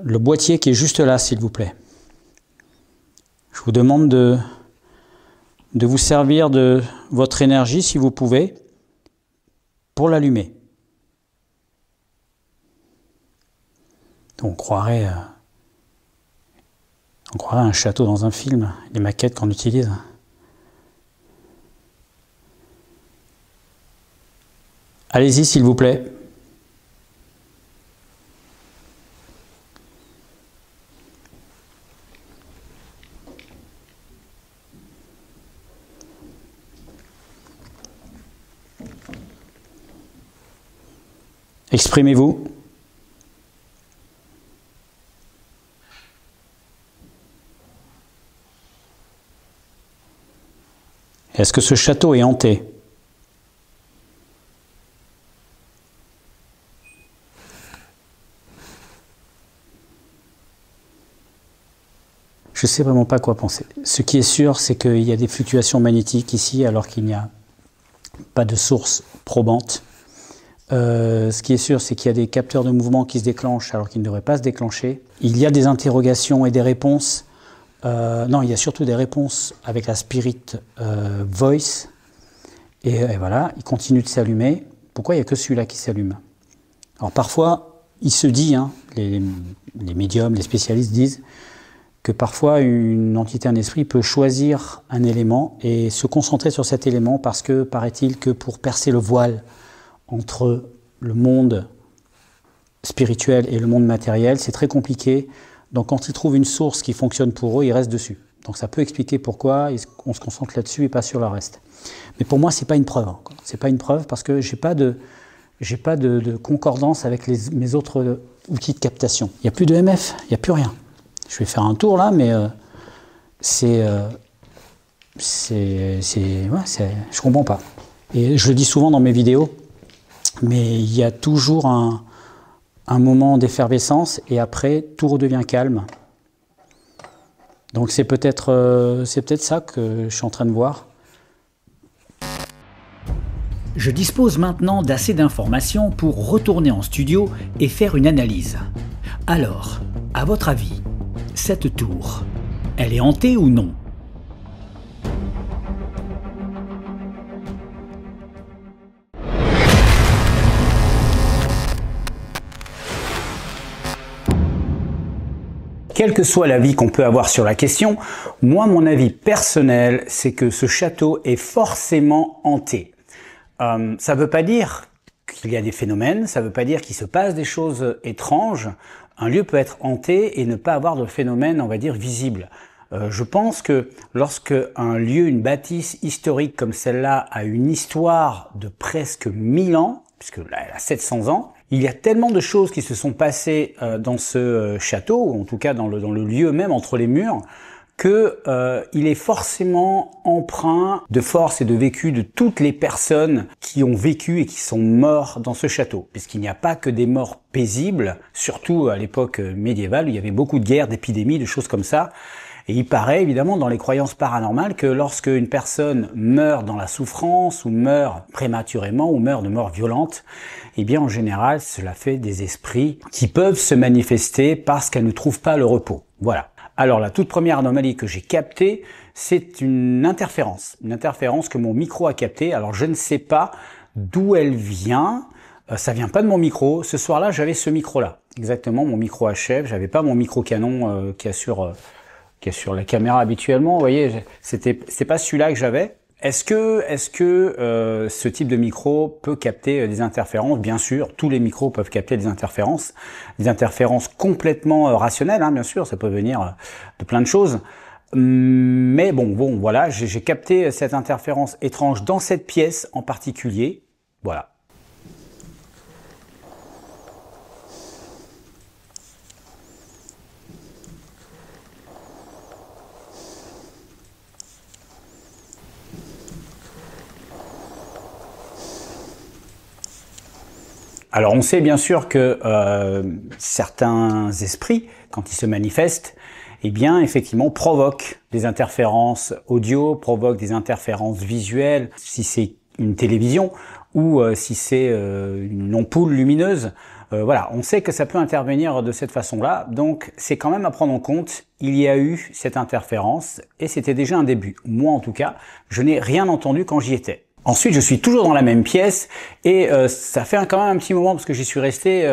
boîtier qui est juste là, s'il vous plaît? Je vous demande de vous servir de votre énergie, si vous pouvez, pour l'allumer. On croirait un château dans un film, les maquettes qu'on utilise. Allez-y, s'il vous plaît. Exprimez-vous. Est-ce que ce château est hanté? Je ne sais vraiment pas quoi penser. Ce qui est sûr, c'est qu'il y a des fluctuations magnétiques ici, alors qu'il n'y a pas de source probante. Ce qui est sûr, c'est qu'il y a des capteurs de mouvement qui se déclenchent alors qu'ils ne devraient pas se déclencher. Il y a des interrogations et des réponses. Non, il y a surtout des réponses avec la Spirit Voice. Et voilà, il continue de s'allumer. Pourquoi il n'y a que celui-là qui s'allume? Alors parfois, il se dit, hein, les médiums, les spécialistes disent que parfois une entité, un esprit peut choisir un élément et se concentrer sur cet élément parce que, paraît-il, que pour percer le voile entre le monde spirituel et le monde matériel, c'est très compliqué. Donc quand ils trouvent une source qui fonctionne pour eux, ils restent dessus. Donc ça peut expliquer pourquoi on se concentre là-dessus et pas sur le reste. Mais pour moi, c'est pas une preuve. C'est pas une preuve parce que j'ai pas de concordance avec mes autres outils de captation. Il n'y a plus de MF, il n'y a plus rien. Je vais faire un tour là, mais ouais, je comprends pas. Et je le dis souvent dans mes vidéos, mais il y a toujours un moment d'effervescence et après tout redevient calme. Donc c'est peut-être ça que je suis en train de voir. Je dispose maintenant d'assez d'informations pour retourner en studio et faire une analyse. Alors, à votre avis, cette tour, elle est hantée ou non? Quel que soit l'avis qu'on peut avoir sur la question, moi, mon avis personnel, c'est que ce château est forcément hanté. Ça ne veut pas dire qu'il y a des phénomènes, ça ne veut pas dire qu'il se passe des choses étranges. Un lieu peut être hanté et ne pas avoir de phénomène, on va dire, visible. Je pense que lorsque un lieu, une bâtisse historique comme celle-là a une histoire de presque 1000 ans, puisque là elle a 700 ans, il y a tellement de choses qui se sont passées dans ce château, ou en tout cas dans le lieu même, entre les murs, que il est forcément empreint de force et de vécu de toutes les personnes qui ont vécu et qui sont morts dans ce château. Puisqu'il n'y a pas que des morts paisibles, surtout à l'époque médiévale, où il y avait beaucoup de guerres, d'épidémies, de choses comme ça. Et il paraît évidemment dans les croyances paranormales que lorsque une personne meurt dans la souffrance, ou meurt prématurément, ou meurt de mort violente, eh bien en général cela fait des esprits qui peuvent se manifester parce qu'elles ne trouvent pas le repos. Voilà. Alors la toute première anomalie que j'ai captée, c'est une interférence que mon micro a captée. Alors je ne sais pas d'où elle vient, ça vient pas de mon micro. Ce soir-là, j'avais ce micro-là, exactement mon micro HF. J'avais pas mon micro Canon qui assure la caméra habituellement. Vous voyez, c'est pas celui-là que j'avais. Est-ce que ce type de micro peut capter des interférences? Bien sûr, tous les micros peuvent capter des interférences complètement rationnelles, hein, bien sûr, ça peut venir de plein de choses. Mais bon, voilà, j'ai capté cette interférence étrange dans cette pièce en particulier. Voilà. Alors on sait bien sûr que certains esprits, quand ils se manifestent, eh bien effectivement provoquent des interférences audio, provoquent des interférences visuelles, si c'est une télévision ou si c'est une ampoule lumineuse. Voilà, on sait que ça peut intervenir de cette façon-là, donc c'est quand même à prendre en compte. Il y a eu cette interférence et c'était déjà un début. Moi en tout cas, je n'ai rien entendu quand j'y étais. Ensuite, je suis toujours dans la même pièce et ça fait quand même un petit moment parce que j'y suis resté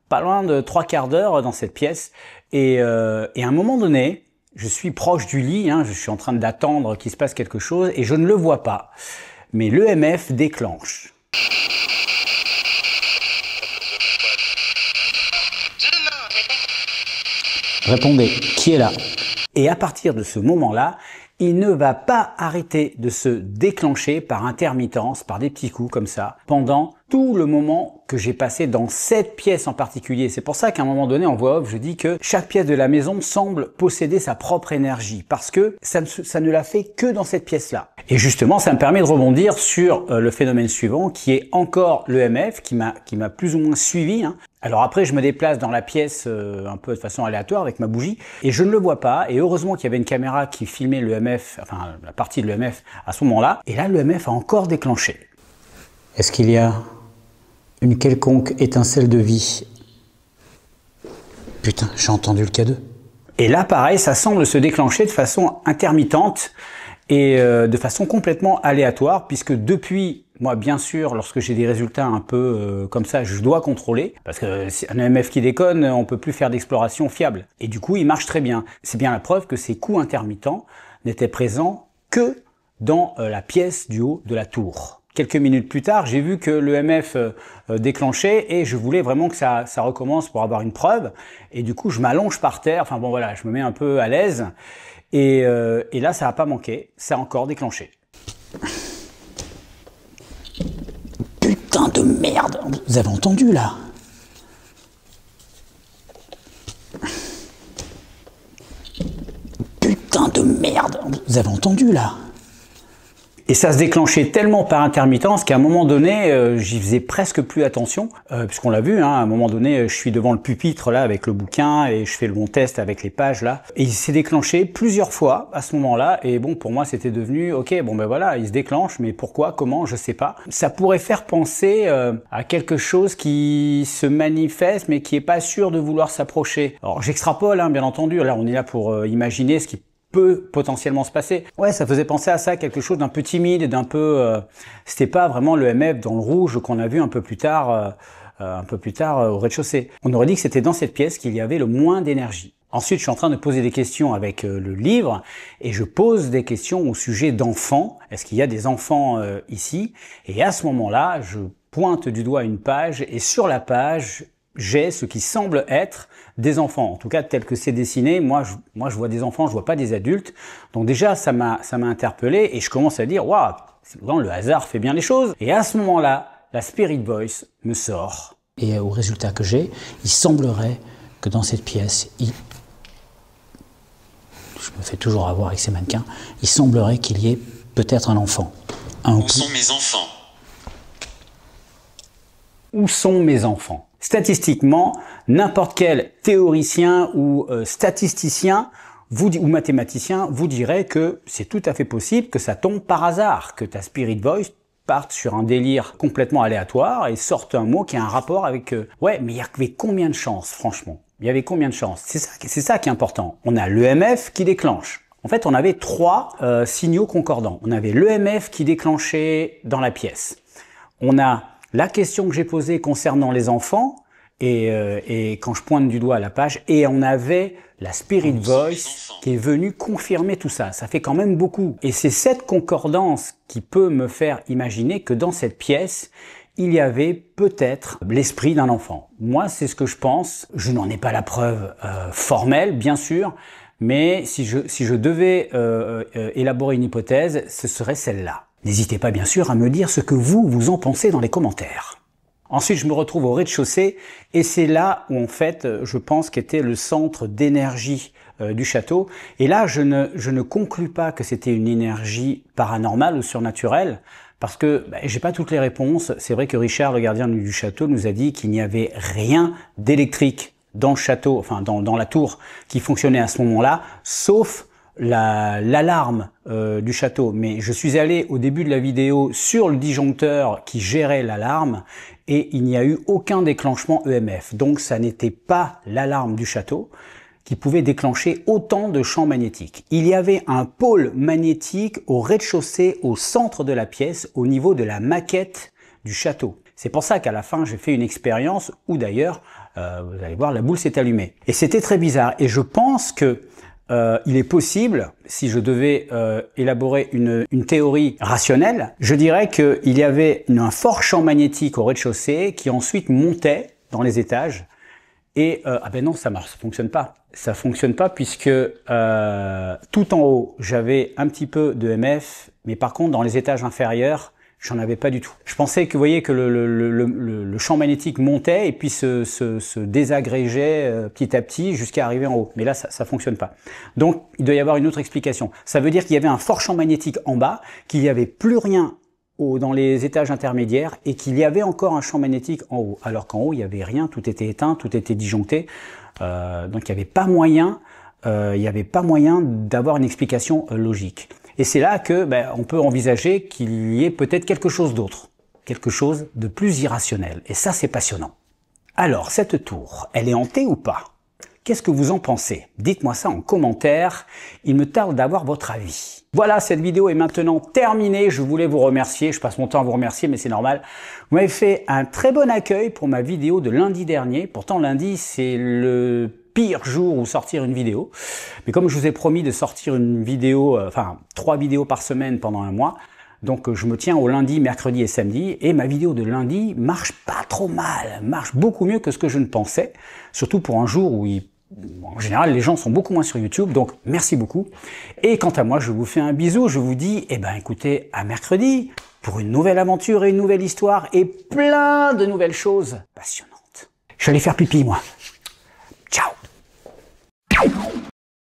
pas loin de 3/4 d'heure dans cette pièce. Et à un moment donné, je suis proche du lit, hein, je suis en train d'attendre qu'il se passe quelque chose et je ne le vois pas. Mais l'EMF déclenche. Répondez, qui est là? Et à partir de ce moment-là, il ne va pas arrêter de se déclencher par intermittence, par des petits coups comme ça, pendant tout le moment que j'ai passé dans cette pièce en particulier. C'est pour ça qu'à un moment donné, en voix off, je dis que chaque pièce de la maison semble posséder sa propre énergie, parce que ça ne la fait que dans cette pièce-là. Et justement, ça me permet de rebondir sur le phénomène suivant, qui est encore l'EMF, qui m'a plus ou moins suivi, hein. Alors après, je me déplace dans la pièce un peu de façon aléatoire avec ma bougie et je ne le vois pas. Et heureusement qu'il y avait une caméra qui filmait l'EMF, enfin la partie de l'EMF à ce moment-là. Et là, l'EMF a encore déclenché. Est-ce qu'il y a une quelconque étincelle de vie? Putain, j'ai entendu le K2. Et là, pareil, ça semble se déclencher de façon intermittente et de façon complètement aléatoire, puisque depuis, moi bien sûr, lorsque j'ai des résultats un peu comme ça, je dois contrôler, parce que un EMF qui déconne, on peut plus faire d'exploration fiable. Et du coup, il marche très bien. C'est bien la preuve que ces coups intermittents n'étaient présents que dans la pièce du haut de la tour. Quelques minutes plus tard, j'ai vu que l'EMF déclenchait et je voulais vraiment que ça recommence pour avoir une preuve. Et du coup, je m'allonge par terre, enfin bon voilà, je me mets un peu à l'aise. Et là, ça n'a pas manqué, ça a encore déclenché. Putain de merde! Vous avez entendu là? Putain de merde! Vous avez entendu là? Et ça se déclenchait tellement par intermittence qu'à un moment donné, j'y faisais presque plus attention, puisqu'on l'a vu, hein, à un moment donné, je suis devant le pupitre là avec le bouquin et je fais le bon test avec les pages là. Et il s'est déclenché plusieurs fois à ce moment-là. Et bon, pour moi, c'était devenu, ok, bon ben voilà, il se déclenche, mais pourquoi, comment, je sais pas. Ça pourrait faire penser à quelque chose qui se manifeste, mais qui est pas sûr de vouloir s'approcher. Alors j'extrapole, hein, bien entendu. Là, on est là pour imaginer ce qui peut potentiellement se passer. Ouais, ça faisait penser à ça, quelque chose d'un peu timide et d'un peu... c'était pas vraiment le MF dans le rouge qu'on a vu un peu plus tard au rez-de-chaussée. On aurait dit que c'était dans cette pièce qu'il y avait le moins d'énergie. Ensuite, je suis en train de poser des questions avec le livre et je pose des questions au sujet d'enfants. Est-ce qu'il y a des enfants ici? Et à ce moment-là, je pointe du doigt une page et sur la page, j'ai ce qui semble être des enfants, en tout cas tel que c'est dessiné. Moi je vois des enfants, je vois pas des adultes. Donc déjà ça m'a interpellé et je commence à dire waouh, le hasard fait bien les choses. Et à ce moment-là, la Spirit Voice me sort. Et au résultat que j'ai, il semblerait que dans cette pièce, je me fais toujours avoir avec ces mannequins, il semblerait qu'il y ait peut-être un enfant. Où sont mes enfants? Où sont mes enfants? Statistiquement, n'importe quel théoricien ou statisticien ou mathématicien vous dirait que c'est tout à fait possible que ça tombe par hasard, que ta Spirit Voice parte sur un délire complètement aléatoire et sorte un mot qui a un rapport avec... Ouais, mais il y avait combien de chances, franchement? Il y avait combien de chances? C'est ça qui est important. On a l'EMF qui déclenche. En fait, on avait 3 signaux concordants. On avait l'EMF qui déclenchait dans la pièce. On a la question que j'ai posée concernant les enfants, et quand je pointe du doigt à la page, et on avait la Spirit Voice qui est venue confirmer tout ça. Ça fait quand même beaucoup. Et c'est cette concordance qui peut me faire imaginer que dans cette pièce, il y avait peut-être l'esprit d'un enfant. Moi, c'est ce que je pense. Je n'en ai pas la preuve formelle, bien sûr, mais si je devais élaborer une hypothèse, ce serait celle-là. N'hésitez pas bien sûr à me dire ce que vous en pensez dans les commentaires. Ensuite, je me retrouve au rez-de-chaussée et c'est là où en fait, je pense qu'était le centre d'énergie du château. Et là, je ne conclus pas que c'était une énergie paranormale ou surnaturelle parce que j'ai pas toutes les réponses. C'est vrai que Richard, le gardien du château, nous a dit qu'il n'y avait rien d'électrique dans le château, enfin dans la tour qui fonctionnait à ce moment-là, sauf l'alarme du château. Mais je suis allé au début de la vidéo sur le disjoncteur qui gérait l'alarme et il n'y a eu aucun déclenchement EMF. Donc ça n'était pas l'alarme du château qui pouvait déclencher autant de champs magnétiques. Il y avait un pôle magnétique au rez-de-chaussée, au centre de la pièce, au niveau de la maquette du château. C'est pour ça qu'à la fin, j'ai fait une expérience où d'ailleurs, vous allez voir, la boule s'est allumée. Et c'était très bizarre. Et je pense que il est possible, si je devais élaborer une théorie rationnelle, je dirais qu'il y avait un fort champ magnétique au rez-de-chaussée qui ensuite montait dans les étages. Et ah ben non, ça fonctionne pas. Ça fonctionne pas puisque tout en haut, j'avais un petit peu de MF, mais par contre dans les étages inférieurs, j'en avais pas du tout. Je pensais que vous voyez que le champ magnétique montait et puis se désagrégeait petit à petit jusqu'à arriver en haut. Mais là, ça fonctionne pas. Donc, il doit y avoir une autre explication. Ça veut dire qu'il y avait un fort champ magnétique en bas, qu'il n'y avait plus rien dans les étages intermédiaires et qu'il y avait encore un champ magnétique en haut. Alors qu'en haut, il n'y avait rien, tout était éteint, tout était disjoncté. Donc, il n'y avait pas moyen d'avoir une explication logique. Et c'est là que on peut envisager qu'il y ait peut-être quelque chose d'autre, quelque chose de plus irrationnel. Et ça, c'est passionnant. Alors, cette tour, elle est hantée ou pas? Qu'est-ce que vous en pensez? Dites-moi ça en commentaire. Il me tarde d'avoir votre avis. Voilà, cette vidéo est maintenant terminée. Je voulais vous remercier. Je passe mon temps à vous remercier, mais c'est normal. Vous m'avez fait un très bon accueil pour ma vidéo de lundi dernier. Pourtant, lundi, c'est le pire jour où sortir une vidéo. Mais comme je vous ai promis de sortir une vidéo, 3 vidéos par semaine pendant un mois, donc je me tiens au lundi, mercredi et samedi. Et ma vidéo de lundi marche pas trop mal. Marche beaucoup mieux que ce que je ne pensais. Surtout pour un jour où en général, les gens sont beaucoup moins sur YouTube, donc merci beaucoup. Et quant à moi, je vous fais un bisou, je vous dis, écoutez, à mercredi, pour une nouvelle aventure et une nouvelle histoire, et plein de nouvelles choses passionnantes. Je vais aller faire pipi, moi. Ciao.